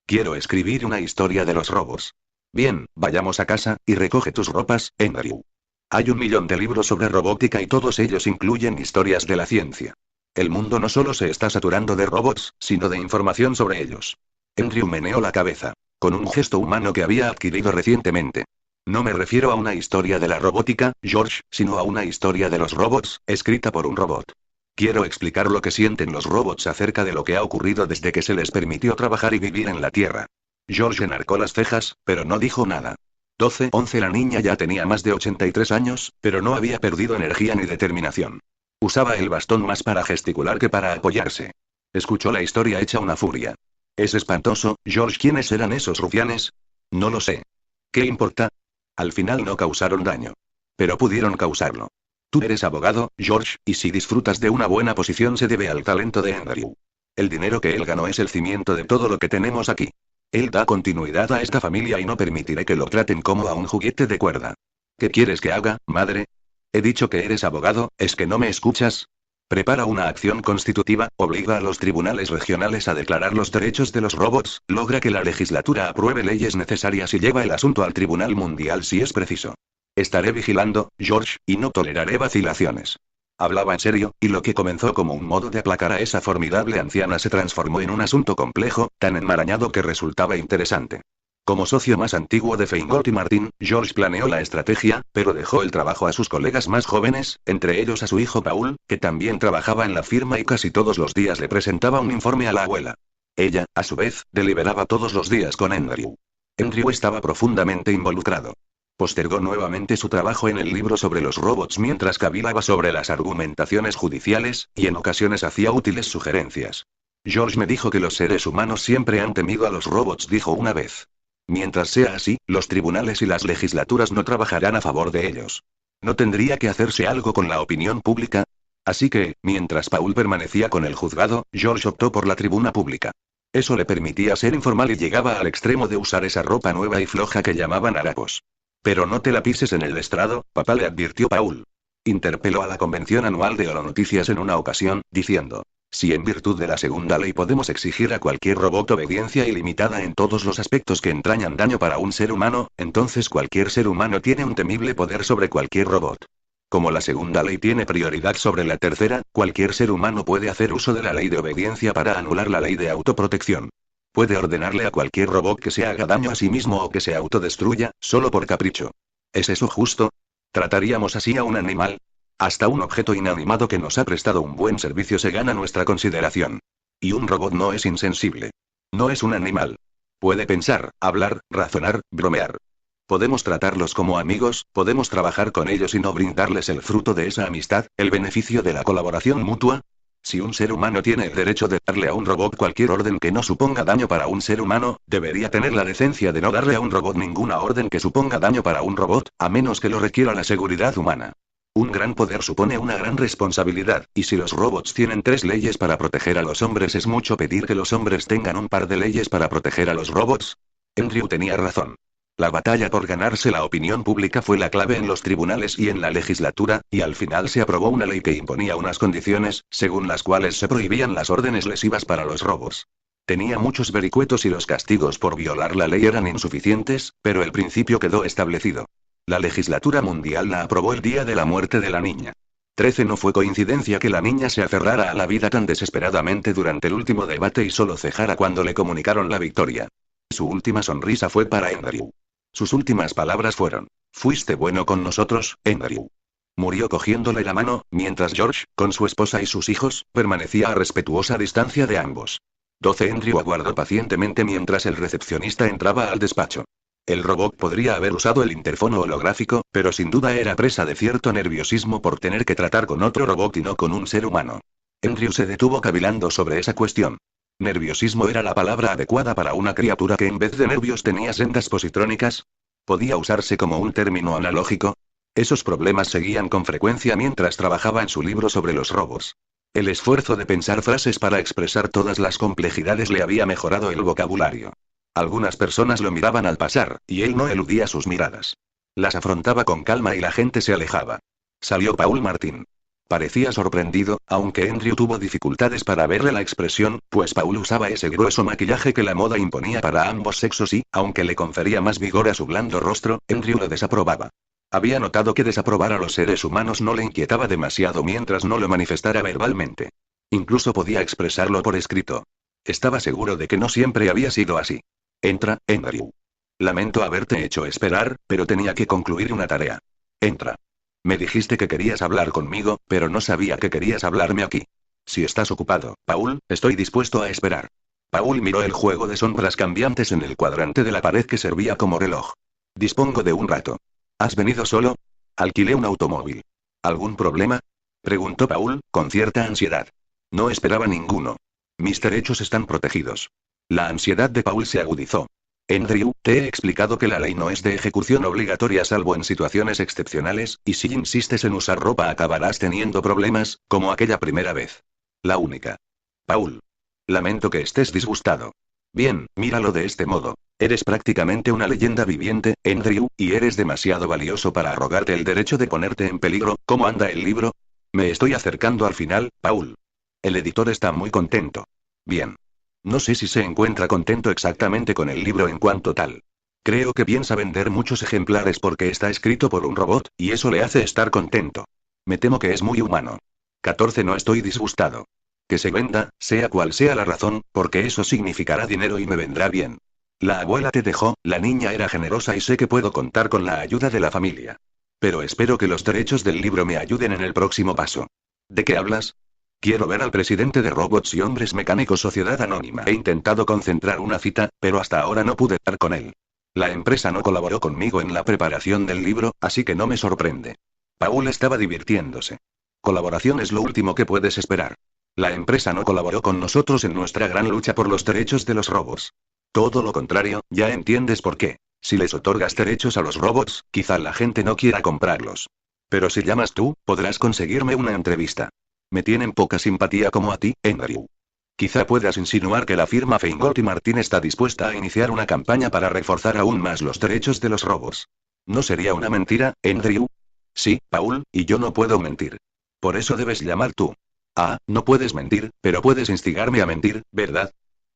Quiero escribir una historia de los robots. Bien, vayamos a casa, y recoge tus ropas, Andrew. Hay 1.000.000 de libros sobre robótica y todos ellos incluyen historias de la ciencia. El mundo no solo se está saturando de robots, sino de información sobre ellos. Andrew meneó la cabeza, con un gesto humano que había adquirido recientemente. No me refiero a una historia de la robótica, George, sino a una historia de los robots, escrita por un robot. Quiero explicar lo que sienten los robots acerca de lo que ha ocurrido desde que se les permitió trabajar y vivir en la Tierra. George enarcó las cejas, pero no dijo nada. 11 La niña ya tenía más de 83 años, pero no había perdido energía ni determinación. Usaba el bastón más para gesticular que para apoyarse. Escuchó la historia hecha una furia. Es espantoso, George. ¿Quiénes eran esos rufianes? No lo sé. ¿Qué importa? Al final no causaron daño. Pero pudieron causarlo. Tú eres abogado, George, y si disfrutas de una buena posición se debe al talento de Andrew. El dinero que él ganó es el cimiento de todo lo que tenemos aquí. Él da continuidad a esta familia y no permitiré que lo traten como a un juguete de cuerda. ¿Qué quieres que haga, madre? He dicho que eres abogado, ¿es que no me escuchas? Prepara una acción constitutiva, obliga a los tribunales regionales a declarar los derechos de los robots, logra que la legislatura apruebe leyes necesarias y lleva el asunto al Tribunal Mundial si es preciso. Estaré vigilando, George, y no toleraré vacilaciones. Hablaba en serio, y lo que comenzó como un modo de aplacar a esa formidable anciana se transformó en un asunto complejo, tan enmarañado que resultaba interesante. Como socio más antiguo de Feingold y Martin, George planeó la estrategia, pero dejó el trabajo a sus colegas más jóvenes, entre ellos a su hijo Paul, que también trabajaba en la firma y casi todos los días le presentaba un informe a la abuela. Ella, a su vez, deliberaba todos los días con Andrew. Andrew estaba profundamente involucrado. Postergó nuevamente su trabajo en el libro sobre los robots mientras cavilaba sobre las argumentaciones judiciales, y en ocasiones hacía útiles sugerencias. George me dijo que los seres humanos siempre han temido a los robots, dijo una vez. Mientras sea así, los tribunales y las legislaturas no trabajarán a favor de ellos. ¿No tendría que hacerse algo con la opinión pública? Así que, mientras Paul permanecía con el juzgado, George optó por la tribuna pública. Eso le permitía ser informal y llegaba al extremo de usar esa ropa nueva y floja que llamaban harapos. Pero no te la pises en el estrado, papá, le advirtió Paul. Interpeló a la convención anual de Holonoticias en una ocasión, diciendo: si en virtud de la segunda ley podemos exigir a cualquier robot obediencia ilimitada en todos los aspectos que entrañan daño para un ser humano, entonces cualquier ser humano tiene un temible poder sobre cualquier robot. Como la segunda ley tiene prioridad sobre la tercera, cualquier ser humano puede hacer uso de la ley de obediencia para anular la ley de autoprotección. Puede ordenarle a cualquier robot que se haga daño a sí mismo o que se autodestruya, solo por capricho. ¿Es eso justo? ¿Trataríamos así a un animal? Hasta un objeto inanimado que nos ha prestado un buen servicio se gana nuestra consideración. Y un robot no es insensible. No es un animal. Puede pensar, hablar, razonar, bromear. Podemos tratarlos como amigos, podemos trabajar con ellos y no brindarles el fruto de esa amistad, el beneficio de la colaboración mutua. Si un ser humano tiene el derecho de darle a un robot cualquier orden que no suponga daño para un ser humano, debería tener la decencia de no darle a un robot ninguna orden que suponga daño para un robot, a menos que lo requiera la seguridad humana. Un gran poder supone una gran responsabilidad, y si los robots tienen 3 leyes para proteger a los hombres, ¿es mucho pedir que los hombres tengan un par de leyes para proteger a los robots? Andrew tenía razón. La batalla por ganarse la opinión pública fue la clave en los tribunales y en la legislatura, y al final se aprobó una ley que imponía unas condiciones, según las cuales se prohibían las órdenes lesivas para los robots. Tenía muchos vericuetos y los castigos por violar la ley eran insuficientes, pero el principio quedó establecido. La legislatura mundial la aprobó el día de la muerte de la niña. 13 No fue coincidencia que la niña se aferrara a la vida tan desesperadamente durante el último debate y solo cejara cuando le comunicaron la victoria. Su última sonrisa fue para Andrew. Sus últimas palabras fueron: fuiste bueno con nosotros, Andrew. Murió cogiéndole la mano, mientras George, con su esposa y sus hijos, permanecía a respetuosa distancia de ambos. 12 Andrew aguardó pacientemente mientras el recepcionista entraba al despacho. El robot podría haber usado el interfono holográfico, pero sin duda era presa de cierto nerviosismo por tener que tratar con otro robot y no con un ser humano. Andrew se detuvo cavilando sobre esa cuestión. ¿Nerviosismo era la palabra adecuada para una criatura que en vez de nervios tenía sendas positrónicas? ¿Podía usarse como un término analógico? Esos problemas seguían con frecuencia mientras trabajaba en su libro sobre los robots. El esfuerzo de pensar frases para expresar todas las complejidades le había mejorado el vocabulario. Algunas personas lo miraban al pasar, y él no eludía sus miradas. Las afrontaba con calma y la gente se alejaba. Salió Paul Martin. Parecía sorprendido, aunque Andrew tuvo dificultades para verle la expresión, pues Paul usaba ese grueso maquillaje que la moda imponía para ambos sexos y, aunque le confería más vigor a su blando rostro, Andrew lo desaprobaba. Había notado que desaprobar a los seres humanos no le inquietaba demasiado mientras no lo manifestara verbalmente. Incluso podía expresarlo por escrito. Estaba seguro de que no siempre había sido así. Entra, Andrew. Lamento haberte hecho esperar, pero tenía que concluir una tarea. Entra. Me dijiste que querías hablar conmigo, pero no sabía que querías hablarme aquí. Si estás ocupado, Paul, estoy dispuesto a esperar. Paul miró el juego de sombras cambiantes en el cuadrante de la pared que servía como reloj. Dispongo de un rato. ¿Has venido solo? Alquilé un automóvil. ¿Algún problema? Preguntó Paul, con cierta ansiedad. No esperaba ninguno. Mis derechos están protegidos. La ansiedad de Paul se agudizó. Andrew, te he explicado que la ley no es de ejecución obligatoria salvo en situaciones excepcionales, y si insistes en usar ropa acabarás teniendo problemas, como aquella primera vez. La única. Paul. Lamento que estés disgustado. Bien, míralo de este modo. Eres prácticamente una leyenda viviente, Andrew, y eres demasiado valioso para arrogarte el derecho de ponerte en peligro. ¿Cómo anda el libro? Me estoy acercando al final, Paul. El editor está muy contento. Bien. No sé si se encuentra contento exactamente con el libro en cuanto tal. Creo que piensa vender muchos ejemplares porque está escrito por un robot, y eso le hace estar contento. Me temo que es muy humano. 14. No estoy disgustado. Que se venda, sea cual sea la razón, porque eso significará dinero y me vendrá bien. La abuela te dejó, la niña era generosa y sé que puedo contar con la ayuda de la familia. Pero espero que los derechos del libro me ayuden en el próximo paso. ¿De qué hablas? Quiero ver al presidente de Robots y Hombres Mecánicos Sociedad Anónima. He intentado concentrar una cita, pero hasta ahora no pude dar con él. La empresa no colaboró conmigo en la preparación del libro, así que no me sorprende. Paul estaba divirtiéndose. Colaboración es lo último que puedes esperar. La empresa no colaboró con nosotros en nuestra gran lucha por los derechos de los robots. Todo lo contrario, ya entiendes por qué. Si les otorgas derechos a los robots, quizá la gente no quiera comprarlos. Pero si llamas tú, podrás conseguirme una entrevista. Me tienen poca simpatía como a ti, Andrew. Quizá puedas insinuar que la firma Feingold y Martin está dispuesta a iniciar una campaña para reforzar aún más los derechos de los robots. ¿No sería una mentira, Andrew? Sí, Paul, y yo no puedo mentir. Por eso debes llamar tú. Ah, no puedes mentir, pero puedes instigarme a mentir, ¿verdad?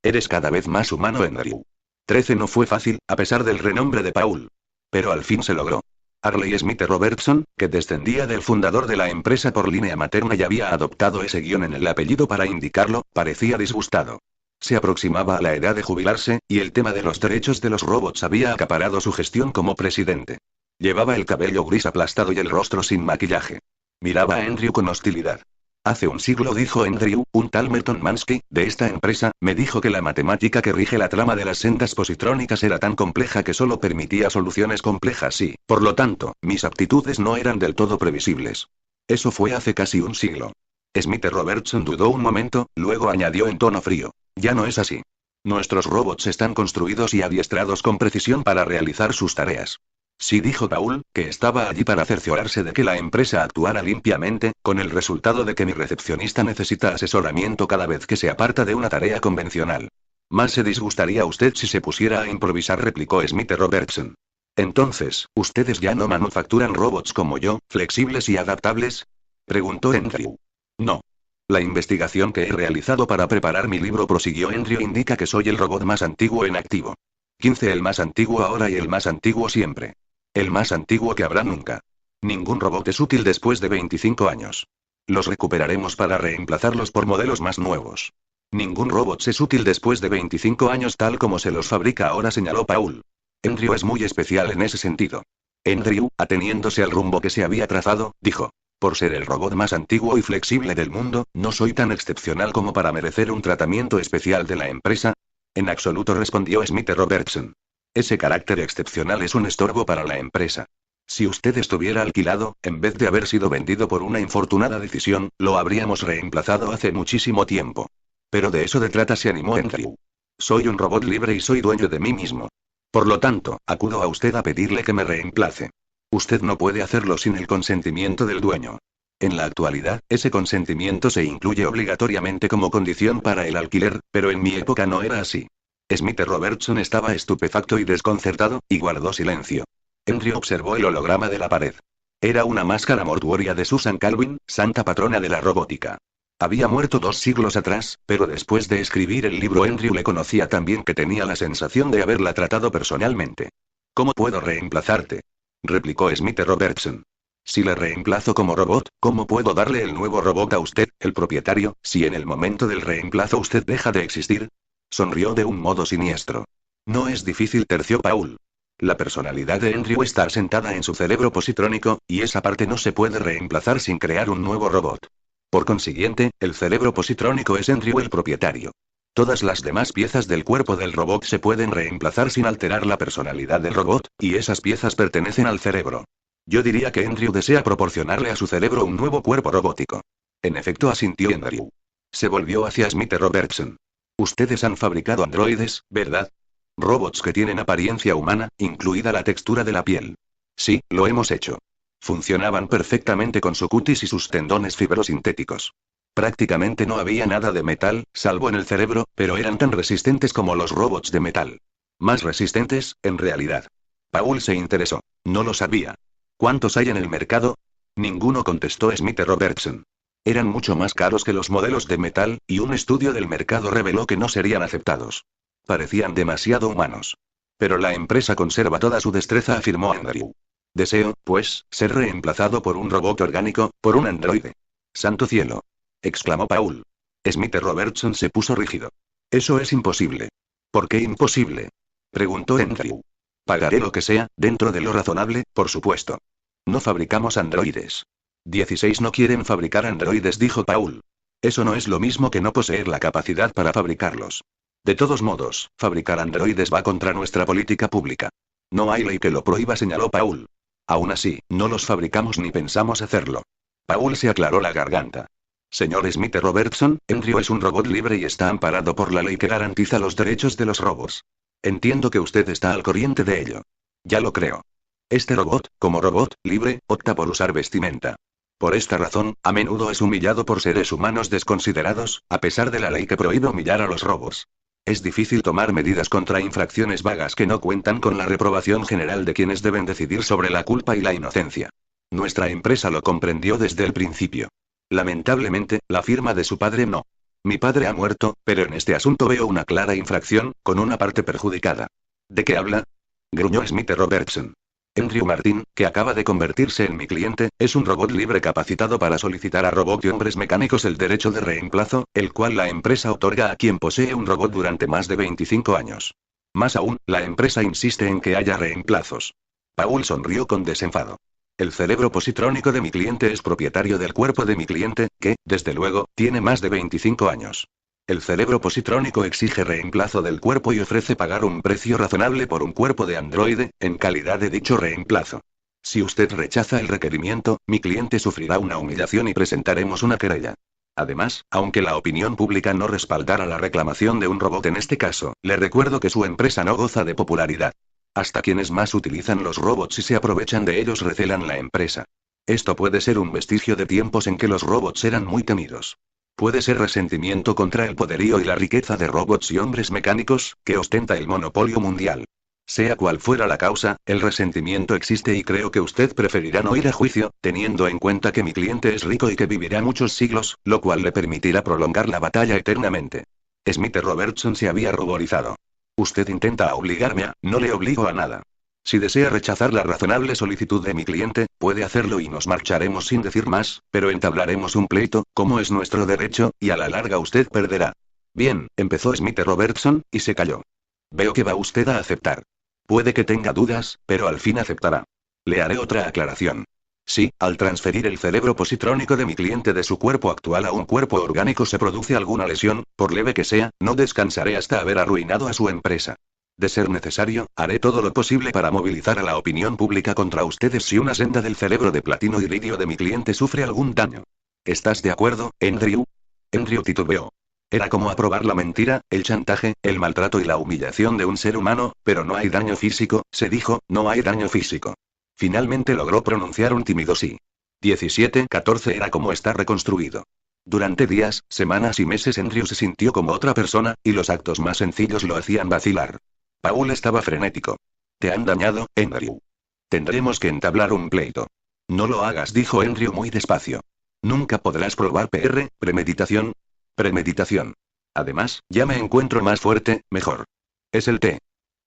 Eres cada vez más humano, Andrew. 13. No fue fácil, a pesar del renombre de Paul. Pero al fin se logró. Harley Smith Robertson, que descendía del fundador de la empresa por línea materna y había adoptado ese guión en el apellido para indicarlo, parecía disgustado. Se aproximaba a la edad de jubilarse, y el tema de los derechos de los robots había acaparado su gestión como presidente. Llevaba el cabello gris aplastado y el rostro sin maquillaje. Miraba a Andrew con hostilidad. Hace un siglo, dijo Andrew, un tal Merton Mansky, de esta empresa, me dijo que la matemática que rige la trama de las sendas positrónicas era tan compleja que solo permitía soluciones complejas y, por lo tanto, mis aptitudes no eran del todo previsibles. Eso fue hace casi un siglo. Smith Robertson dudó un momento, luego añadió en tono frío. Ya no es así. Nuestros robots están construidos y adiestrados con precisión para realizar sus tareas. Sí, dijo Paul, que estaba allí para cerciorarse de que la empresa actuara limpiamente, con el resultado de que mi recepcionista necesita asesoramiento cada vez que se aparta de una tarea convencional. Más se disgustaría usted si se pusiera a improvisar, replicó Smith Robertson. Entonces, ¿ustedes ya no manufacturan robots como yo, flexibles y adaptables? Preguntó Andrew. No. La investigación que he realizado para preparar mi libro, prosiguió Andrew, indica que soy el robot más antiguo en activo. 15. El más antiguo ahora y el más antiguo siempre. El más antiguo que habrá nunca. Ningún robot es útil después de 25 años. Los recuperaremos para reemplazarlos por modelos más nuevos. Ningún robot es útil después de 25 años tal como se los fabrica ahora, señaló Paul. Andrew es muy especial en ese sentido. Andrew, ateniéndose al rumbo que se había trazado, dijo. Por ser el robot más antiguo y flexible del mundo, no soy tan excepcional como para merecer un tratamiento especial de la empresa. En absoluto, respondió Smith Robertson. Ese carácter excepcional es un estorbo para la empresa. Si usted estuviera alquilado, en vez de haber sido vendido por una infortunada decisión, lo habríamos reemplazado hace muchísimo tiempo. Pero de eso de trata, se animó Andrew. Soy un robot libre y soy dueño de mí mismo. Por lo tanto, acudo a usted a pedirle que me reemplace. Usted no puede hacerlo sin el consentimiento del dueño. En la actualidad, ese consentimiento se incluye obligatoriamente como condición para el alquiler, pero en mi época no era así. Smith Robertson estaba estupefacto y desconcertado, y guardó silencio. Andrew observó el holograma de la pared. Era una máscara mortuoria de Susan Calvin, santa patrona de la robótica. Había muerto 2 siglos atrás, pero después de escribir el libro Andrew le conocía tan bien que tenía la sensación de haberla tratado personalmente. ¿Cómo puedo reemplazarte?, replicó Smith Robertson. Si le reemplazo como robot, ¿cómo puedo darle el nuevo robot a usted, el propietario, si en el momento del reemplazo usted deja de existir? Sonrió de un modo siniestro. No es difícil, terció Paul. La personalidad de Andrew está asentada en su cerebro positrónico, y esa parte no se puede reemplazar sin crear un nuevo robot. Por consiguiente, el cerebro positrónico es Andrew el propietario. Todas las demás piezas del cuerpo del robot se pueden reemplazar sin alterar la personalidad del robot, y esas piezas pertenecen al cerebro. Yo diría que Andrew desea proporcionarle a su cerebro un nuevo cuerpo robótico. En efecto, asintió Andrew. Se volvió hacia Smith Robertson. Ustedes han fabricado androides, ¿verdad? Robots que tienen apariencia humana, incluida la textura de la piel. Sí, lo hemos hecho. Funcionaban perfectamente con su cutis y sus tendones fibrosintéticos. Prácticamente no había nada de metal, salvo en el cerebro, pero eran tan resistentes como los robots de metal. Más resistentes, en realidad. Paul se interesó. No lo sabía. ¿Cuántos hay en el mercado? Ninguno, contestó Smith Robertson. Eran mucho más caros que los modelos de metal, y un estudio del mercado reveló que no serían aceptados. Parecían demasiado humanos. Pero la empresa conserva toda su destreza, afirmó Andrew. Deseo, pues, ser reemplazado por un robot orgánico, por un androide. ¡Santo cielo!, exclamó Paul. Smith Robertson se puso rígido. Eso es imposible. ¿Por qué imposible?, preguntó Andrew. Pagaré lo que sea, dentro de lo razonable, por supuesto. No fabricamos androides. 16 no quieren fabricar androides, dijo Paul. Eso no es lo mismo que no poseer la capacidad para fabricarlos. De todos modos, fabricar androides va contra nuestra política pública. No hay ley que lo prohíba, señaló Paul. Aún así, no los fabricamos ni pensamos hacerlo. Paul se aclaró la garganta. Señor Smith Robertson, Andrew es un robot libre y está amparado por la ley que garantiza los derechos de los robots. Entiendo que usted está al corriente de ello. Ya lo creo. Este robot, como robot libre, opta por usar vestimenta. Por esta razón, a menudo es humillado por seres humanos desconsiderados, a pesar de la ley que prohíbe humillar a los robots. Es difícil tomar medidas contra infracciones vagas que no cuentan con la reprobación general de quienes deben decidir sobre la culpa y la inocencia. Nuestra empresa lo comprendió desde el principio. Lamentablemente, la firma de su padre no. Mi padre ha muerto, pero en este asunto veo una clara infracción, con una parte perjudicada. ¿De qué habla?, gruñó Smith Robertson. Andrew Martin, que acaba de convertirse en mi cliente, es un robot libre capacitado para solicitar a robots y hombres mecánicos el derecho de reemplazo, el cual la empresa otorga a quien posee un robot durante más de 25 años. Más aún, la empresa insiste en que haya reemplazos. Paul sonrió con desenfado. El cerebro positrónico de mi cliente es propietario del cuerpo de mi cliente, que, desde luego, tiene más de 25 años. El cerebro positrónico exige reemplazo del cuerpo y ofrece pagar un precio razonable por un cuerpo de androide, en calidad de dicho reemplazo. Si usted rechaza el requerimiento, mi cliente sufrirá una humillación y presentaremos una querella. Además, aunque la opinión pública no respaldara la reclamación de un robot en este caso, le recuerdo que su empresa no goza de popularidad. Hasta quienes más utilizan los robots y se aprovechan de ellos recelan la empresa. Esto puede ser un vestigio de tiempos en que los robots eran muy temidos. Puede ser resentimiento contra el poderío y la riqueza de robots y hombres mecánicos, que ostenta el monopolio mundial. Sea cual fuera la causa, el resentimiento existe y creo que usted preferirá no ir a juicio, teniendo en cuenta que mi cliente es rico y que vivirá muchos siglos, lo cual le permitirá prolongar la batalla eternamente. Smith Robertson se había ruborizado. Usted intenta obligarme a, no le obligo a nada. Si desea rechazar la razonable solicitud de mi cliente, puede hacerlo y nos marcharemos sin decir más, pero entablaremos un pleito, como es nuestro derecho, y a la larga usted perderá. Bien, empezó Smith Robertson, y se calló. Veo que va usted a aceptar. Puede que tenga dudas, pero al fin aceptará. Le haré otra aclaración. Si, al transferir el cerebro positrónico de mi cliente de su cuerpo actual a un cuerpo orgánico se produce alguna lesión, por leve que sea, no descansaré hasta haber arruinado a su empresa. De ser necesario, haré todo lo posible para movilizar a la opinión pública contra ustedes si una senda del cerebro de platino y iridio de mi cliente sufre algún daño. ¿Estás de acuerdo, Andrew? Andrew titubeó. Era como aprobar la mentira, el chantaje, el maltrato y la humillación de un ser humano, pero no hay daño físico, se dijo, no hay daño físico. Finalmente logró pronunciar un tímido sí. 17-14 era como estar reconstruido. Durante días, semanas y meses Andrew se sintió como otra persona, y los actos más sencillos lo hacían vacilar. Paul estaba frenético. Te han dañado, Andrew. Tendremos que entablar un pleito. No lo hagas, dijo Andrew muy despacio. Nunca podrás probar premeditación. Premeditación. Andreas, ya me encuentro más fuerte, mejor. Es el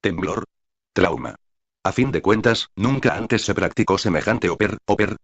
temblor. Trauma. A fin de cuentas, nunca antes se practicó semejante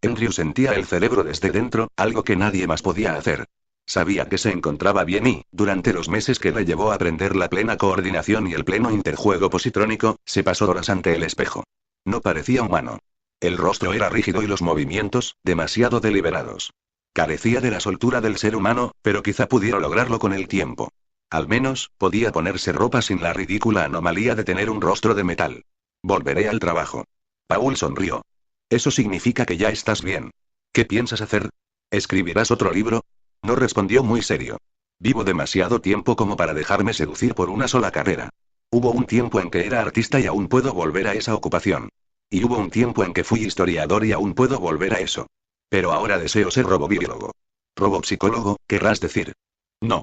Andrew sentía el cerebro desde dentro, algo que nadie más podía hacer. Sabía que se encontraba bien y, durante los meses que le llevó a aprender la plena coordinación y el pleno interjuego positrónico, se pasó horas ante el espejo. No parecía humano. El rostro era rígido y los movimientos, demasiado deliberados. Carecía de la soltura del ser humano, pero quizá pudiera lograrlo con el tiempo. Al menos, podía ponerse ropa sin la ridícula anomalía de tener un rostro de metal. Volveré al trabajo. Paul sonrió. Eso significa que ya estás bien. ¿Qué piensas hacer? ¿Escribirás otro libro? No respondió muy serio. Vivo demasiado tiempo como para dejarme seducir por una sola carrera. Hubo un tiempo en que era artista y aún puedo volver a esa ocupación. Y hubo un tiempo en que fui historiador y aún puedo volver a eso. Pero ahora deseo ser robobiólogo. Robopsicólogo, querrás decir. No.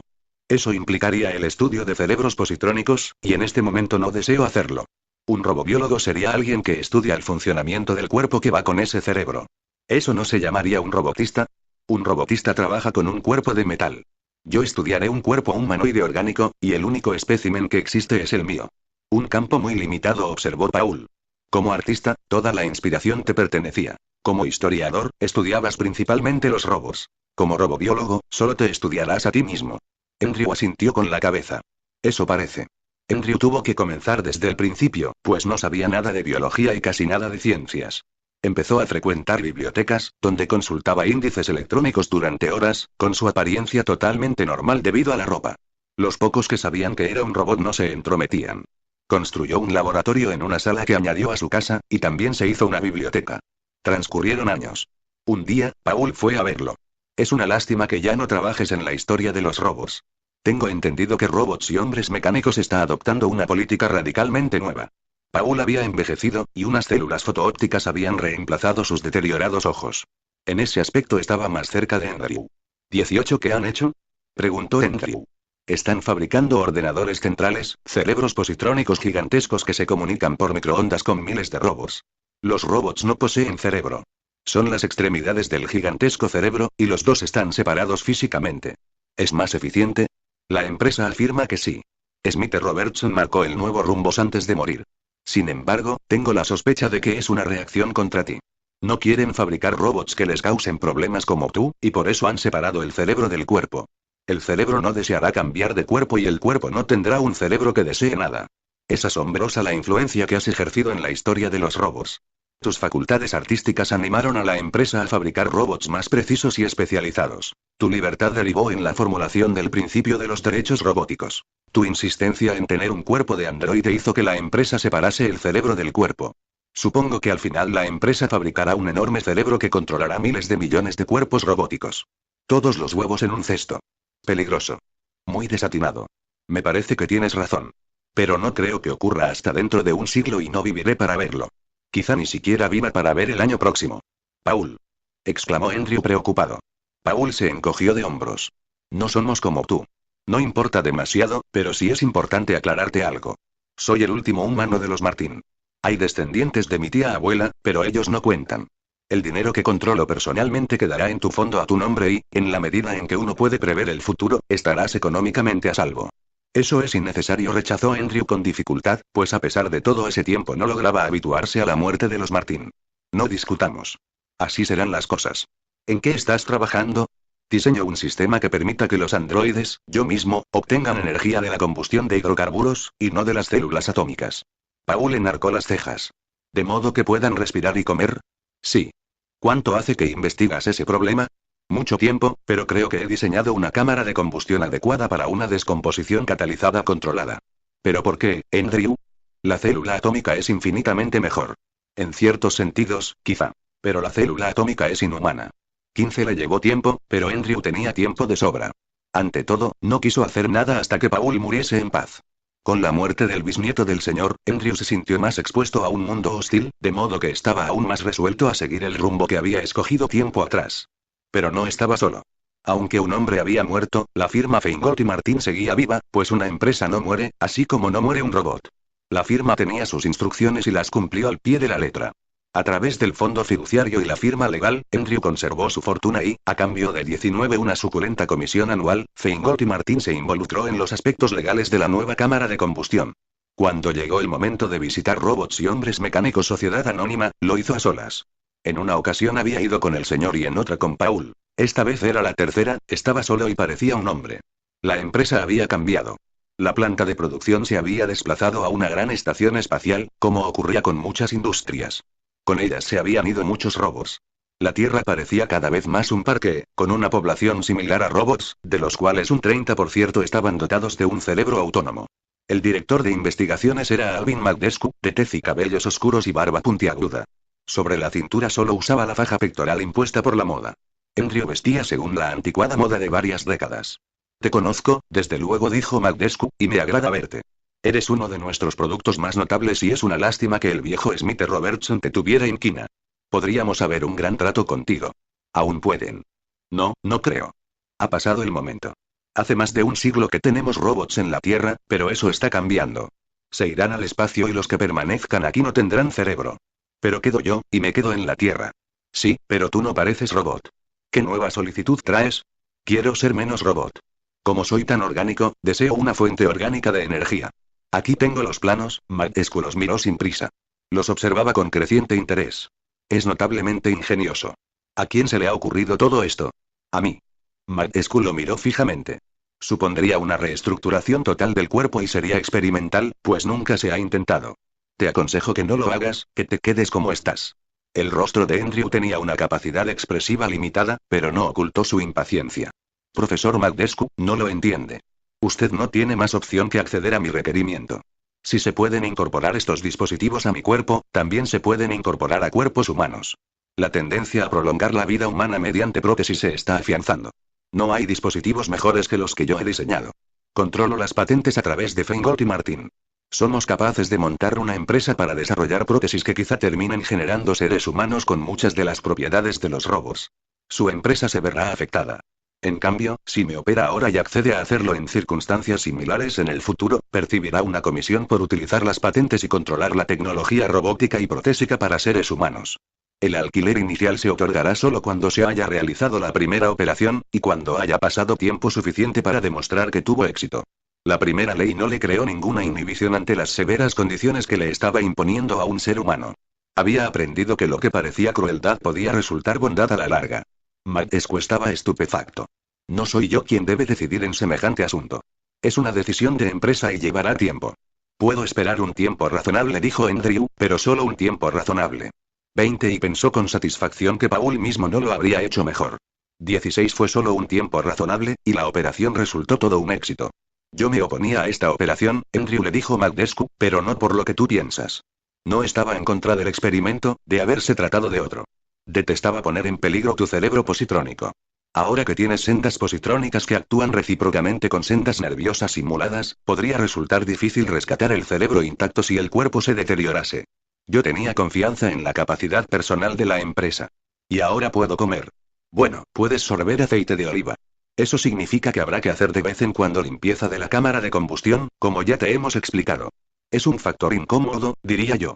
Eso implicaría el estudio de cerebros positrónicos, y en este momento no deseo hacerlo. Un robobiólogo sería alguien que estudia el funcionamiento del cuerpo que va con ese cerebro. ¿Eso no se llamaría un robotista? Un robotista trabaja con un cuerpo de metal. Yo estudiaré un cuerpo humanoide orgánico, y el único espécimen que existe es el mío. Un campo muy limitado, observó Paul. Como artista, toda la inspiración te pertenecía. Como historiador, estudiabas principalmente los robos. Como robobiólogo, solo te estudiarás a ti mismo. Andrew asintió con la cabeza. Eso parece. Andrew tuvo que comenzar desde el principio, pues no sabía nada de biología y casi nada de ciencias. Empezó a frecuentar bibliotecas, donde consultaba índices electrónicos durante horas, con su apariencia totalmente normal debido a la ropa. Los pocos que sabían que era un robot no se entrometían. Construyó un laboratorio en una sala que añadió a su casa, y también se hizo una biblioteca. Transcurrieron años. Un día, Paul fue a verlo. Es una lástima que ya no trabajes en la historia de los robos. Tengo entendido que Robots y Hombres Mecánicos está adoptando una política radicalmente nueva. Paul había envejecido, y unas células fotoópticas habían reemplazado sus deteriorados ojos. En ese aspecto estaba más cerca de Andrew. ¿18 qué han hecho? Preguntó Andrew. Están fabricando ordenadores centrales, cerebros positrónicos gigantescos que se comunican por microondas con miles de robots. Los robots no poseen cerebro. Son las extremidades del gigantesco cerebro, y los dos están separados físicamente. ¿Es más eficiente? La empresa afirma que sí. Smith Robertson marcó el nuevo rumbo antes de morir. Sin embargo, tengo la sospecha de que es una reacción contra ti. No quieren fabricar robots que les causen problemas como tú, y por eso han separado el cerebro del cuerpo. El cerebro no deseará cambiar de cuerpo y el cuerpo no tendrá un cerebro que desee nada. Es asombrosa la influencia que has ejercido en la historia de los robots. Tus facultades artísticas animaron a la empresa a fabricar robots más precisos y especializados. Tu libertad derivó en la formulación del principio de los derechos robóticos. Tu insistencia en tener un cuerpo de androide hizo que la empresa separase el cerebro del cuerpo. Supongo que al final la empresa fabricará un enorme cerebro que controlará miles de millones de cuerpos robóticos. Todos los huevos en un cesto. Peligroso. Muy desatinado. Me parece que tienes razón. Pero no creo que ocurra hasta dentro de un siglo y no viviré para verlo. Quizá ni siquiera viva para ver el año próximo. Paul. Exclamó Andrew preocupado. Paul se encogió de hombros. No somos como tú. No importa demasiado, pero sí es importante aclararte algo. Soy el último humano de los Martín. Hay descendientes de mi tía abuela, pero ellos no cuentan. El dinero que controlo personalmente quedará en tu fondo a tu nombre y, en la medida en que uno puede prever el futuro, estarás económicamente a salvo. Eso es innecesario, rechazó Andrew con dificultad, pues a pesar de todo ese tiempo no lograba habituarse a la muerte de los Martín. No discutamos. Así serán las cosas. ¿En qué estás trabajando? Diseño un sistema que permita que los androides, yo mismo, obtengan energía de la combustión de hidrocarburos, y no de las células atómicas. Paul enarcó las cejas. ¿De modo que puedan respirar y comer? Sí. ¿Cuánto hace que investigas ese problema? Mucho tiempo, pero creo que he diseñado una cámara de combustión adecuada para una descomposición catalizada controlada. ¿Pero por qué, Andrew? La célula atómica es infinitamente mejor. En ciertos sentidos, quizá. Pero la célula atómica es inhumana. 15 le llevó tiempo, pero Andrew tenía tiempo de sobra. Ante todo, no quiso hacer nada hasta que Paul muriese en paz. Con la muerte del bisnieto del señor, Andrew se sintió más expuesto a un mundo hostil, de modo que estaba aún más resuelto a seguir el rumbo que había escogido tiempo atrás. Pero no estaba solo. Aunque un hombre había muerto, la firma Feingold y Martin seguía viva, pues una empresa no muere, así como no muere un robot. La firma tenía sus instrucciones y las cumplió al pie de la letra. A través del fondo fiduciario y la firma legal, Andrew conservó su fortuna y, a cambio de 19 una suculenta comisión anual, Feingold y Martin se involucró en los aspectos legales de la nueva cámara de combustión. Cuando llegó el momento de visitar Robots y Hombres Mecánicos Sociedad Anónima, lo hizo a solas. En una ocasión había ido con el señor y en otra con Paul. Esta vez era la tercera, estaba solo y parecía un hombre. La empresa había cambiado. La planta de producción se había desplazado a una gran estación espacial, como ocurría con muchas industrias. Con ellas se habían ido muchos robots. La Tierra parecía cada vez más un parque, con una población similar a robots, de los cuales un 30% estaban dotados de un cerebro autónomo. El director de investigaciones era Alvin McDescu, de tez y cabellos oscuros y barba puntiaguda. Sobre la cintura solo usaba la faja pectoral impuesta por la moda. Andrew vestía según la anticuada moda de varias décadas. Te conozco, desde luego, dijo McDescu, y me agrada verte. Eres uno de nuestros productos más notables y es una lástima que el viejo Smith Robertson te tuviera inquina. Podríamos haber un gran trato contigo. Aún pueden. No, no creo. Ha pasado el momento. Hace más de un siglo que tenemos robots en la Tierra, pero eso está cambiando. Se irán al espacio y los que permanezcan aquí no tendrán cerebro. Pero quedo yo, y me quedo en la Tierra. Sí, pero tú no pareces robot. ¿Qué nueva solicitud traes? Quiero ser menos robot. Como soy tan orgánico, deseo una fuente orgánica de energía. Aquí tengo los planos. Magdescu los miró sin prisa. Los observaba con creciente interés. Es notablemente ingenioso. ¿A quién se le ha ocurrido todo esto? A mí. Magdescu lo miró fijamente. Supondría una reestructuración total del cuerpo y sería experimental, pues nunca se ha intentado. Te aconsejo que no lo hagas, que te quedes como estás. El rostro de Andrew tenía una capacidad expresiva limitada, pero no ocultó su impaciencia. Profesor Magdescu, no lo entiende. Usted no tiene más opción que acceder a mi requerimiento. Si se pueden incorporar estos dispositivos a mi cuerpo, también se pueden incorporar a cuerpos humanos. La tendencia a prolongar la vida humana mediante prótesis se está afianzando. No hay dispositivos mejores que los que yo he diseñado. Controlo las patentes a través de Feingold y Martin. Somos capaces de montar una empresa para desarrollar prótesis que quizá terminen generando seres humanos con muchas de las propiedades de los robots. Su empresa se verá afectada. En cambio, si me opera ahora y accede a hacerlo en circunstancias similares en el futuro, percibirá una comisión por utilizar las patentes y controlar la tecnología robótica y protésica para seres humanos. El alquiler inicial se otorgará solo cuando se haya realizado la primera operación, y cuando haya pasado tiempo suficiente para demostrar que tuvo éxito. La primera ley no le creó ninguna inhibición ante las severas condiciones que le estaba imponiendo a un ser humano. Había aprendido que lo que parecía crueldad podía resultar bondad a la larga. Magdescu estaba estupefacto. No soy yo quien debe decidir en semejante asunto. Es una decisión de empresa y llevará tiempo. Puedo esperar un tiempo razonable, dijo Andrew, pero solo un tiempo razonable. 20 y pensó con satisfacción que Paul mismo no lo habría hecho mejor. 16 fue solo un tiempo razonable, y la operación resultó todo un éxito. Yo me oponía a esta operación, Andrew le dijo Magdescu, pero no por lo que tú piensas. No estaba en contra del experimento, de haberse tratado de otro. Detestaba poner en peligro tu cerebro positrónico. Ahora que tienes sendas positrónicas que actúan recíprocamente con sendas nerviosas simuladas, podría resultar difícil rescatar el cerebro intacto si el cuerpo se deteriorase. Yo tenía confianza en la capacidad personal de la empresa. Y ahora puedo comer. Bueno, puedes sorber aceite de oliva. Eso significa que habrá que hacer de vez en cuando limpieza de la cámara de combustión, como ya te hemos explicado. Es un factor incómodo, diría yo.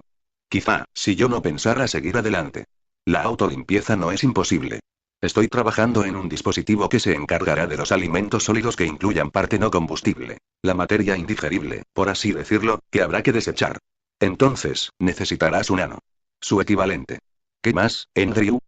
Quizá, si yo no pensara seguir adelante. La autolimpieza no es imposible. Estoy trabajando en un dispositivo que se encargará de los alimentos sólidos que incluyan parte no combustible. La materia indigerible, por así decirlo, que habrá que desechar. Entonces, necesitarás un ano. Su equivalente. ¿Qué más, Andrew?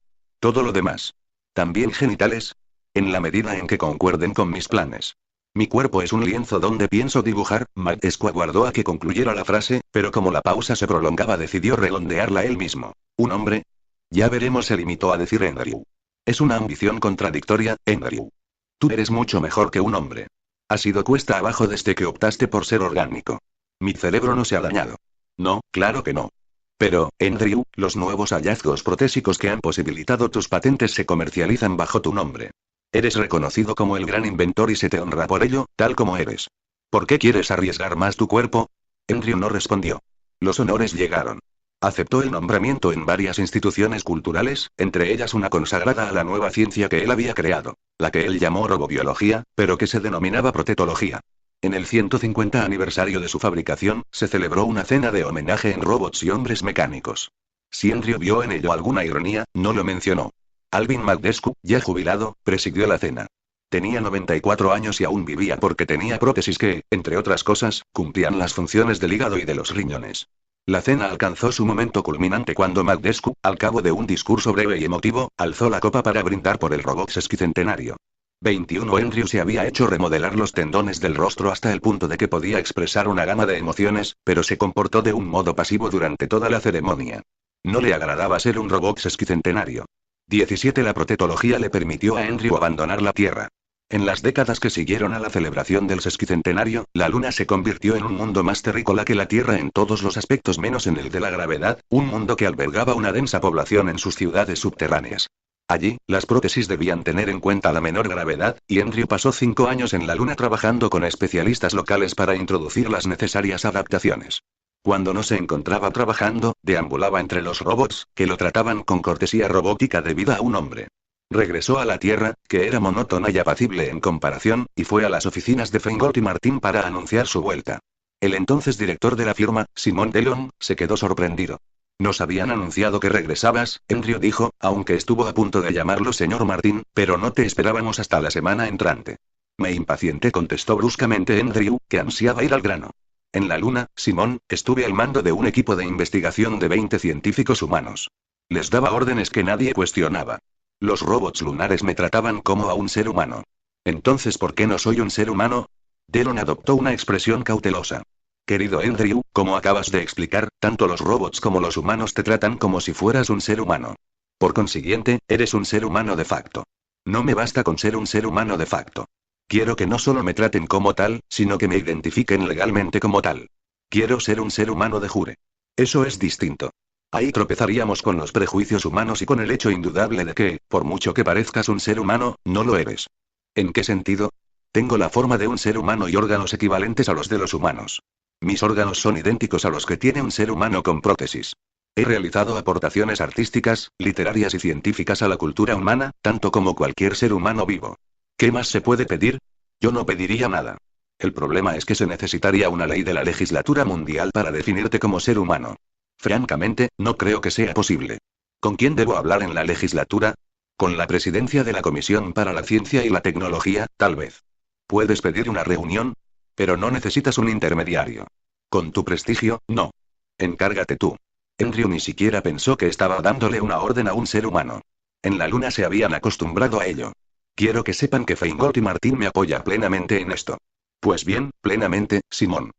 Todo lo demás. ¿También genitales? En la medida en que concuerden con mis planes. Mi cuerpo es un lienzo donde pienso dibujar. Magdescu aguardó a que concluyera la frase, pero como la pausa se prolongaba decidió redondearla él mismo. ¿Un hombre? Ya veremos, se limitó a decir Andrew. Es una ambición contradictoria, Andrew. Tú eres mucho mejor que un hombre. Has ido cuesta abajo desde que optaste por ser orgánico. Mi cerebro no se ha dañado. No, claro que no. Pero, Andrew, los nuevos hallazgos protésicos que han posibilitado tus patentes se comercializan bajo tu nombre. Eres reconocido como el gran inventor y se te honra por ello, tal como eres. ¿Por qué quieres arriesgar más tu cuerpo? Andrew no respondió. Los honores llegaron. Aceptó el nombramiento en varias instituciones culturales, entre ellas una consagrada a la nueva ciencia que él había creado, la que él llamó robobiología, pero que se denominaba protetología. En el 150 aniversario de su fabricación, se celebró una cena de homenaje en robots y hombres mecánicos. Si Andrew vio en ello alguna ironía, no lo mencionó. Alvin Magdescu, ya jubilado, presidió la cena. Tenía 94 años y aún vivía porque tenía prótesis que, entre otras cosas, cumplían las funciones del hígado y de los riñones. La cena alcanzó su momento culminante cuando Magdescu, al cabo de un discurso breve y emotivo, alzó la copa para brindar por el robot sesquicentenario. 21 Andrew se había hecho remodelar los tendones del rostro hasta el punto de que podía expresar una gama de emociones, pero se comportó de un modo pasivo durante toda la ceremonia. No le agradaba ser un robot sesquicentenario. 17 La protetología le permitió a Andrew abandonar la Tierra. En las décadas que siguieron a la celebración del sesquicentenario, la Luna se convirtió en un mundo más terrícola que la Tierra en todos los aspectos menos en el de la gravedad, un mundo que albergaba una densa población en sus ciudades subterráneas. Allí, las prótesis debían tener en cuenta la menor gravedad, y Andrew pasó 5 años en la Luna trabajando con especialistas locales para introducir las necesarias adaptaciones. Cuando no se encontraba trabajando, deambulaba entre los robots, que lo trataban con cortesía robótica debida a un hombre. Regresó a la Tierra, que era monótona y apacible en comparación, y fue a las oficinas de Feingold y Martin para anunciar su vuelta. El entonces director de la firma, Simon Delon, se quedó sorprendido. Nos habían anunciado que regresabas, Andrew dijo, aunque estuvo a punto de llamarlo señor Martin, pero no te esperábamos hasta la semana entrante. Me impacienté, contestó bruscamente Andrew, que ansiaba ir al grano. En la Luna, Simón, estuve al mando de un equipo de investigación de 20 científicos humanos. Les daba órdenes que nadie cuestionaba. Los robots lunares me trataban como a un ser humano. Entonces, ¿por qué no soy un ser humano? Delon adoptó una expresión cautelosa. Querido Andrew, como acabas de explicar, tanto los robots como los humanos te tratan como si fueras un ser humano. Por consiguiente, eres un ser humano de facto. No me basta con ser un ser humano de facto. Quiero que no solo me traten como tal, sino que me identifiquen legalmente como tal. Quiero ser un ser humano de jure. Eso es distinto. Ahí tropezaríamos con los prejuicios humanos y con el hecho indudable de que, por mucho que parezcas un ser humano, no lo eres. ¿En qué sentido? Tengo la forma de un ser humano y órganos equivalentes a los de los humanos. Mis órganos son idénticos a los que tiene un ser humano con prótesis. He realizado aportaciones artísticas, literarias y científicas a la cultura humana, tanto como cualquier ser humano vivo. ¿Qué más se puede pedir? Yo no pediría nada. El problema es que se necesitaría una ley de la legislatura mundial para definirte como ser humano. Francamente, no creo que sea posible. ¿Con quién debo hablar en la legislatura? Con la presidencia de la Comisión para la Ciencia y la Tecnología, tal vez. ¿Puedes pedir una reunión? Pero no necesitas un intermediario. Con tu prestigio, no. Encárgate tú. Andrew ni siquiera pensó que estaba dándole una orden a un ser humano. En la Luna se habían acostumbrado a ello. Quiero que sepan que Feingold y Martin me apoya plenamente en esto. Pues bien, plenamente, Simón.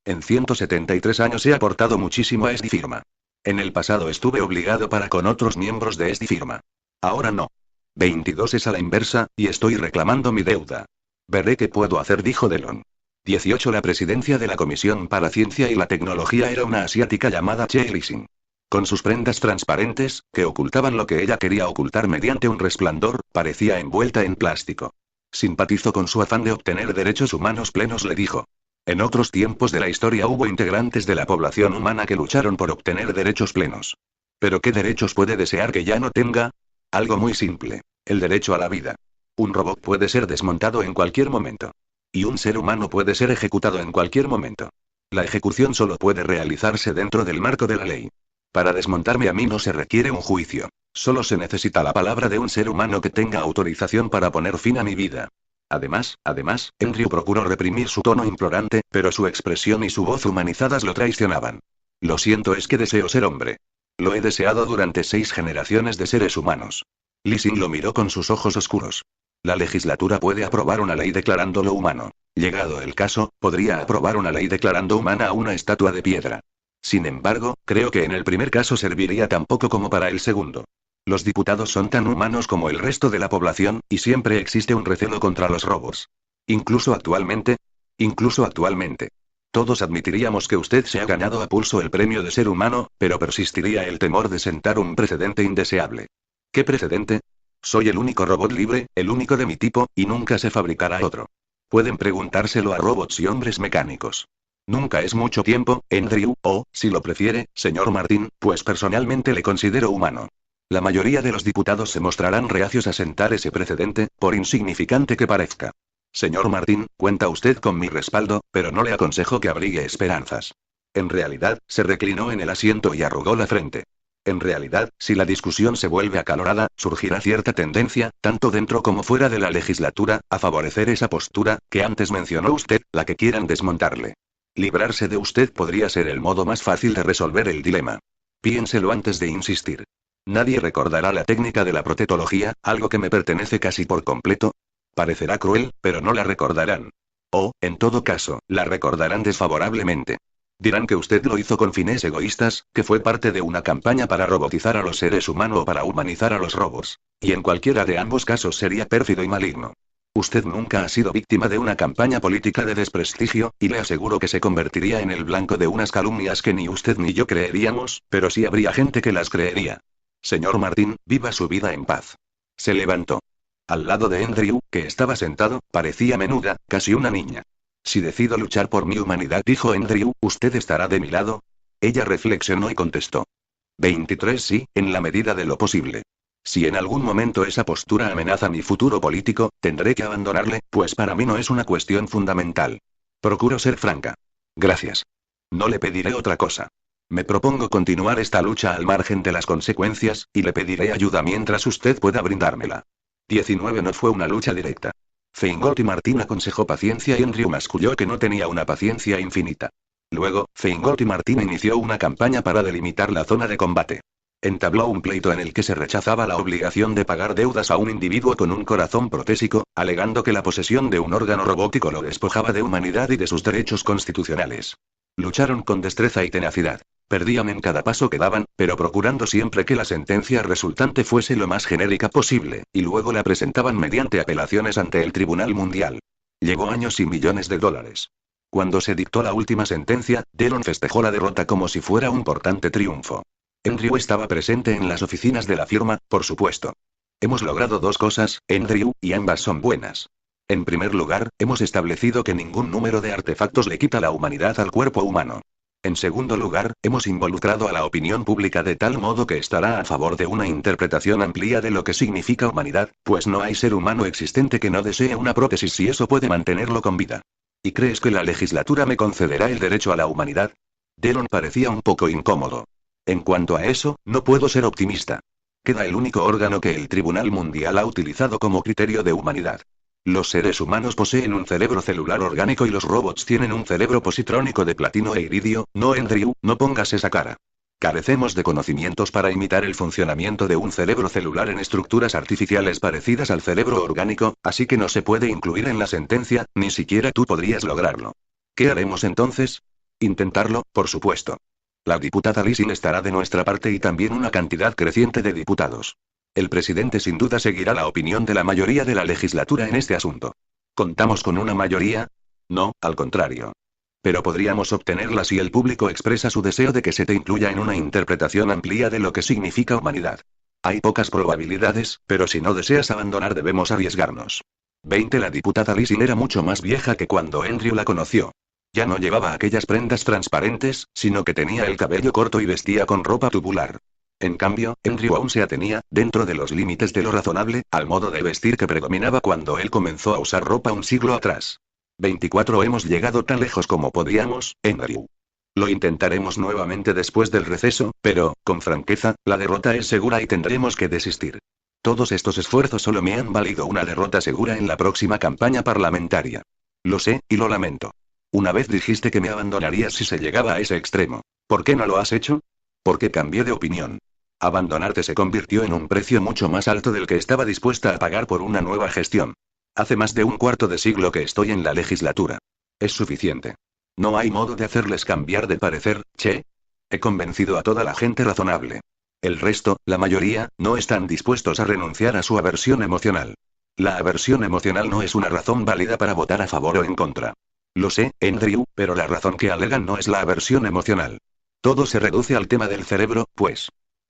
En 173 años he aportado muchísimo a esta firma. En el pasado estuve obligado para con otros miembros de esta firma. Ahora no. 22 es a la inversa, y estoy reclamando mi deuda. Veré qué puedo hacer, dijo Delon. 18. La presidencia de la Comisión para Ciencia y la Tecnología era una asiática llamada Che Lising. Con sus prendas transparentes, que ocultaban lo que ella quería ocultar mediante un resplandor, parecía envuelta en plástico. Simpatizo con su afán de obtener derechos humanos plenos, le dijo. En otros tiempos de la historia hubo integrantes de la población humana que lucharon por obtener derechos plenos. ¿Pero qué derechos puede desear que ya no tenga? Algo muy simple. El derecho a la vida. Un robot puede ser desmontado en cualquier momento. Y un ser humano puede ser ejecutado en cualquier momento. La ejecución solo puede realizarse dentro del marco de la ley. Para desmontarme a mí no se requiere un juicio. Solo se necesita la palabra de un ser humano que tenga autorización para poner fin a mi vida. Además, Andrew procuró reprimir su tono implorante, pero su expresión y su voz humanizadas lo traicionaban. Lo siento, es que deseo ser hombre. Lo he deseado durante 6 generaciones de seres humanos. Lising lo miró con sus ojos oscuros. La legislatura puede aprobar una ley declarándolo humano. Llegado el caso, podría aprobar una ley declarando humana a una estatua de piedra. Sin embargo, creo que en el primer caso serviría tan poco como para el segundo. Los diputados son tan humanos como el resto de la población, y siempre existe un recelo contra los robots. Incluso actualmente. Todos admitiríamos que usted se ha ganado a pulso el premio de ser humano, pero persistiría el temor de sentar un precedente indeseable. ¿Qué precedente? Soy el único robot libre, el único de mi tipo, y nunca se fabricará otro. Pueden preguntárselo a robots y hombres mecánicos. Nunca es mucho tiempo, Andrew, o, si lo prefiere, señor Martin, pues personalmente le considero humano. La mayoría de los diputados se mostrarán reacios a sentar ese precedente, por insignificante que parezca. Señor Martin, cuenta usted con mi respaldo, pero no le aconsejo que abrigue esperanzas. En realidad, se reclinó en el asiento y arrugó la frente. En realidad, si la discusión se vuelve acalorada, surgirá cierta tendencia, tanto dentro como fuera de la legislatura, a favorecer esa postura, que antes mencionó usted, la que quieran desmontarle. Librarse de usted podría ser el modo más fácil de resolver el dilema. Piénselo antes de insistir. Nadie recordará la técnica de la protetología, algo que me pertenece casi por completo. Parecerá cruel, pero no la recordarán. O, en todo caso, la recordarán desfavorablemente. Dirán que usted lo hizo con fines egoístas, que fue parte de una campaña para robotizar a los seres humanos o para humanizar a los robots. Y en cualquiera de ambos casos sería pérfido y maligno. Usted nunca ha sido víctima de una campaña política de desprestigio, y le aseguro que se convertiría en el blanco de unas calumnias que ni usted ni yo creeríamos, pero sí habría gente que las creería. Señor Martin, viva su vida en paz. Se levantó. Al lado de Andrew, que estaba sentado, parecía menuda, casi una niña. Si decido luchar por mi humanidad, dijo Andrew, ¿usted estará de mi lado? Ella reflexionó y contestó. 23 sí, en la medida de lo posible. Si en algún momento esa postura amenaza mi futuro político, tendré que abandonarle, pues para mí no es una cuestión fundamental. Procuro ser franca. Gracias. No le pediré otra cosa. Me propongo continuar esta lucha al margen de las consecuencias, y le pediré ayuda mientras usted pueda brindármela. 19 No fue una lucha directa. Feingold y Martin aconsejó paciencia y Andrew masculló que no tenía una paciencia infinita. Luego, Feingold y Martin inició una campaña para delimitar la zona de combate. Entabló un pleito en el que se rechazaba la obligación de pagar deudas a un individuo con un corazón protésico, alegando que la posesión de un órgano robótico lo despojaba de humanidad y de sus derechos constitucionales. Lucharon con destreza y tenacidad. Perdían en cada paso que daban, pero procurando siempre que la sentencia resultante fuese lo más genérica posible, y luego la presentaban mediante apelaciones ante el Tribunal Mundial. Llevó años y millones de dólares. Cuando se dictó la última sentencia, Delon festejó la derrota como si fuera un portante triunfo. Andrew estaba presente en las oficinas de la firma, por supuesto. Hemos logrado dos cosas, Andrew, y ambas son buenas. En primer lugar, hemos establecido que ningún número de artefactos le quita la humanidad al cuerpo humano. En segundo lugar, hemos involucrado a la opinión pública de tal modo que estará a favor de una interpretación amplia de lo que significa humanidad, pues no hay ser humano existente que no desee una prótesis si eso puede mantenerlo con vida. ¿Y crees que la legislatura me concederá el derecho a la humanidad? Delon parecía un poco incómodo. En cuanto a eso, no puedo ser optimista. Queda el único órgano que el Tribunal Mundial ha utilizado como criterio de humanidad. Los seres humanos poseen un cerebro celular orgánico y los robots tienen un cerebro positrónico de platino e iridio. No, Andrew, no pongas esa cara. Carecemos de conocimientos para imitar el funcionamiento de un cerebro celular en estructuras artificiales parecidas al cerebro orgánico, así que no se puede incluir en la sentencia, ni siquiera tú podrías lograrlo. ¿Qué haremos entonces? Intentarlo, por supuesto. La diputada Lissing estará de nuestra parte y también una cantidad creciente de diputados. El presidente sin duda seguirá la opinión de la mayoría de la legislatura en este asunto. ¿Contamos con una mayoría? No, al contrario. Pero podríamos obtenerla si el público expresa su deseo de que se te incluya en una interpretación amplia de lo que significa humanidad. Hay pocas probabilidades, pero si no deseas abandonar debemos arriesgarnos. 20 La diputada Lissing era mucho más vieja que cuando Andrew la conoció. Ya no llevaba aquellas prendas transparentes, sino que tenía el cabello corto y vestía con ropa tubular. En cambio, Andrew aún se atenía, dentro de los límites de lo razonable, al modo de vestir que predominaba cuando él comenzó a usar ropa un siglo atrás. 24 Hemos llegado tan lejos como podíamos, Andrew. Lo intentaremos nuevamente después del receso, pero, con franqueza, la derrota es segura y tendremos que desistir. Todos estos esfuerzos solo me han valido una derrota segura en la próxima campaña parlamentaria. Lo sé, y lo lamento. Una vez dijiste que me abandonarías si se llegaba a ese extremo. ¿Por qué no lo has hecho? Porque cambié de opinión. Abandonarte se convirtió en un precio mucho más alto del que estaba dispuesta a pagar por una nueva gestión. Hace más de un cuarto de siglo que estoy en la legislatura. Es suficiente. No hay modo de hacerles cambiar de parecer, che. He convencido a toda la gente razonable. El resto, la mayoría, no están dispuestos a renunciar a su aversión emocional. La aversión emocional no es una razón válida para votar a favor o en contra. Lo sé, Andrew, pero la razón que alegan no es la aversión emocional. Todo se reduce al tema del cerebro, pues.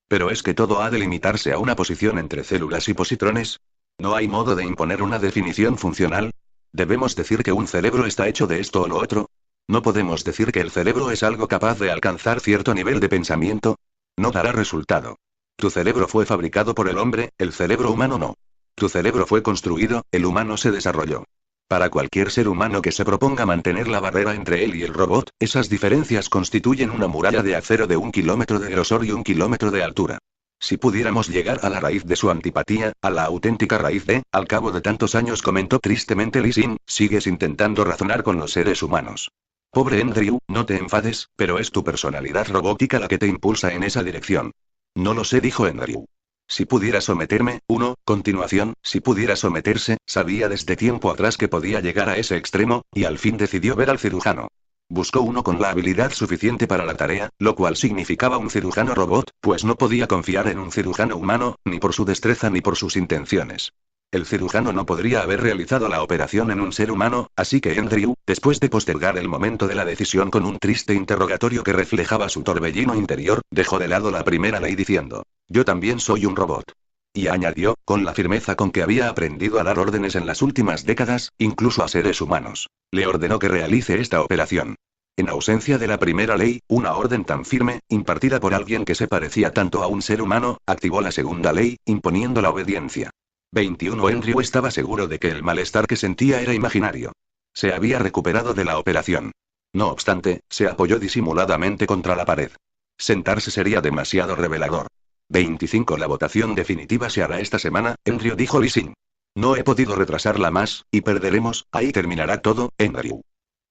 ¿Pero es que todo ha de limitarse a una posición entre células y positrones? ¿No hay modo de imponer una definición funcional? ¿Debemos decir que un cerebro está hecho de esto o lo otro? ¿No podemos decir que el cerebro es algo capaz de alcanzar cierto nivel de pensamiento? No dará resultado. Tu cerebro fue fabricado por el hombre, el cerebro humano no. Tu cerebro fue construido, el humano se desarrolló. Para cualquier ser humano que se proponga mantener la barrera entre él y el robot, esas diferencias constituyen una muralla de acero de 1 kilómetro de grosor y 1 kilómetro de altura. Si pudiéramos llegar a la raíz de su antipatía, a la auténtica raíz al cabo de tantos años comentó tristemente Lissing, sigues intentando razonar con los seres humanos. Pobre Andrew, no te enfades, pero es tu personalidad robótica la que te impulsa en esa dirección. No lo sé, dijo Andrew. Si pudiera someterme, continuación, si pudiera someterse, sabía desde tiempo atrás que podía llegar a ese extremo, y al fin decidió ver al cirujano. Buscó uno con la habilidad suficiente para la tarea, lo cual significaba un cirujano robot, pues no podía confiar en un cirujano humano, ni por su destreza ni por sus intenciones. El cirujano no podría haber realizado la operación en un ser humano, así que Andrew, después de postergar el momento de la decisión con un triste interrogatorio que reflejaba su torbellino interior, dejó de lado la primera ley diciendo: yo también soy un robot. Y añadió, con la firmeza con que había aprendido a dar órdenes en las últimas décadas, incluso a seres humanos. Le ordenó que realice esta operación. En ausencia de la primera ley, una orden tan firme, impartida por alguien que se parecía tanto a un ser humano, activó la segunda ley, imponiendo la obediencia. 21 Andrew estaba seguro de que el malestar que sentía era imaginario. Se había recuperado de la operación. No obstante, se apoyó disimuladamente contra la pared. Sentarse sería demasiado revelador. 25 La votación definitiva se hará esta semana, Andrew dijo Lee Sin. No he podido retrasarla más, y perderemos, ahí terminará todo, Andrew.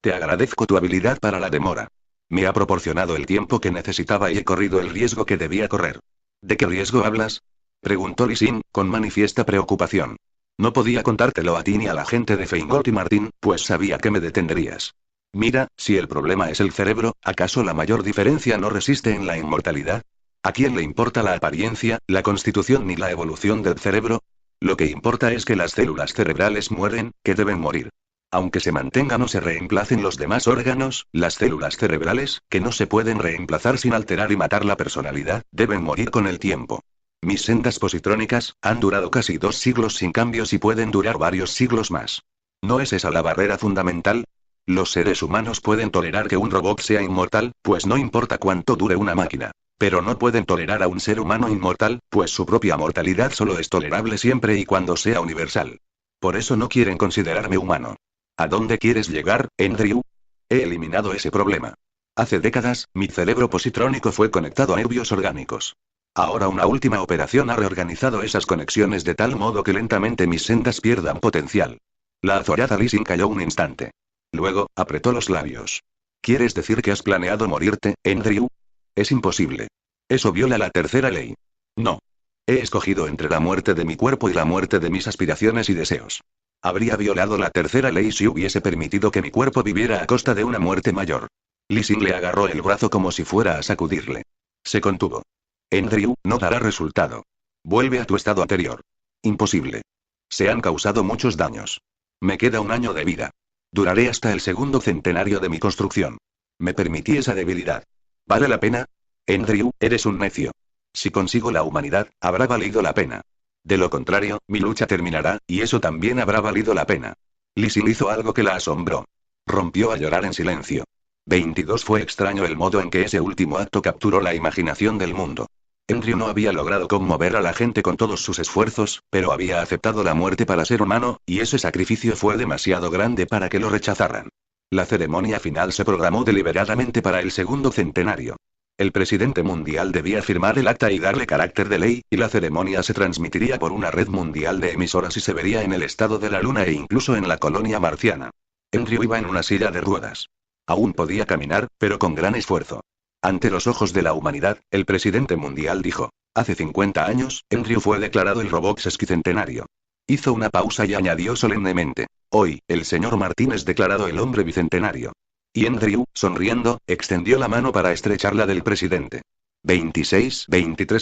Te agradezco tu habilidad para la demora. Me ha proporcionado el tiempo que necesitaba y he corrido el riesgo que debía correr. ¿De qué riesgo hablas? Preguntó Lee Sin, con manifiesta preocupación. No podía contártelo a ti ni a la gente de Feingold y Martin, pues sabía que me detendrías. Mira, si el problema es el cerebro, ¿acaso la mayor diferencia no resiste en la inmortalidad? ¿A quién le importa la apariencia, la constitución ni la evolución del cerebro? Lo que importa es que las células cerebrales mueren, que deben morir. Aunque se mantengan o se reemplacen los demás órganos, las células cerebrales, que no se pueden reemplazar sin alterar y matar la personalidad, deben morir con el tiempo. Mis sendas positrónicas han durado casi 2 siglos sin cambios y pueden durar varios siglos más. ¿No es esa la barrera fundamental? Los seres humanos pueden tolerar que un robot sea inmortal, pues no importa cuánto dure una máquina. Pero no pueden tolerar a un ser humano inmortal, pues su propia mortalidad solo es tolerable siempre y cuando sea universal. Por eso no quieren considerarme humano. ¿A dónde quieres llegar, Andrew? He eliminado ese problema. Hace décadas, mi cerebro positrónico fue conectado a nervios orgánicos. Ahora una última operación ha reorganizado esas conexiones de tal modo que lentamente mis sendas pierdan potencial. La azorada Lee Sin calló un instante. Luego, apretó los labios. ¿Quieres decir que has planeado morirte, Andrew? Es imposible. Eso viola la tercera ley. No. He escogido entre la muerte de mi cuerpo y la muerte de mis aspiraciones y deseos. Habría violado la tercera ley si hubiese permitido que mi cuerpo viviera a costa de una muerte mayor. Lee Sin le agarró el brazo como si fuera a sacudirle. Se contuvo. Andrew, no dará resultado. Vuelve a tu estado anterior. Imposible. Se han causado muchos daños. Me queda 1 año de vida. Duraré hasta el segundo centenario de mi construcción. Me permití esa debilidad. ¿Vale la pena? Andrew, eres un necio. Si consigo la humanidad, habrá valido la pena. De lo contrario, mi lucha terminará, y eso también habrá valido la pena. Lee Sin hizo algo que la asombró. Rompió a llorar en silencio. 22 Fue extraño el modo en que ese último acto capturó la imaginación del mundo. Andrew no había logrado conmover a la gente con todos sus esfuerzos, pero había aceptado la muerte para ser humano, y ese sacrificio fue demasiado grande para que lo rechazaran. La ceremonia final se programó deliberadamente para el segundo centenario. El presidente mundial debía firmar el acta y darle carácter de ley, y la ceremonia se transmitiría por una red mundial de emisoras y se vería en el estado de la Luna e incluso en la colonia marciana. Andrew iba en una silla de ruedas. Aún podía caminar, pero con gran esfuerzo. Ante los ojos de la humanidad, el presidente mundial dijo: hace 50 años, Andrew fue declarado el robot sesquicentenario. Hizo una pausa y añadió solemnemente: hoy, el señor Martín es declarado el hombre bicentenario. Y Andrew, sonriendo, extendió la mano para estrechar la del presidente. 23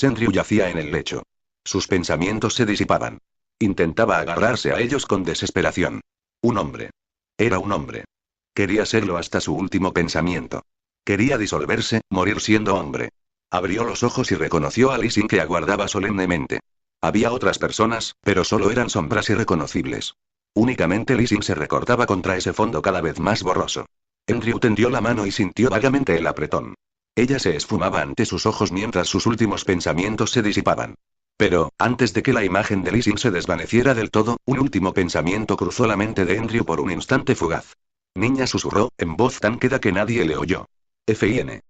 Andrew yacía en el lecho. Sus pensamientos se disipaban. Intentaba agarrarse a ellos con desesperación. Un hombre. Era un hombre. Quería serlo hasta su último pensamiento. Quería disolverse, morir siendo hombre. Abrió los ojos y reconoció a Lee Sin que aguardaba solemnemente. Había otras personas, pero solo eran sombras irreconocibles. Únicamente Lee Sin se recortaba contra ese fondo cada vez más borroso. Andrew tendió la mano y sintió vagamente el apretón. Ella se esfumaba ante sus ojos mientras sus últimos pensamientos se disipaban. Pero, antes de que la imagen de Lee Sin se desvaneciera del todo, un último pensamiento cruzó la mente de Andrew por un instante fugaz. Niña, susurró, en voz tan queda que nadie le oyó. Fin.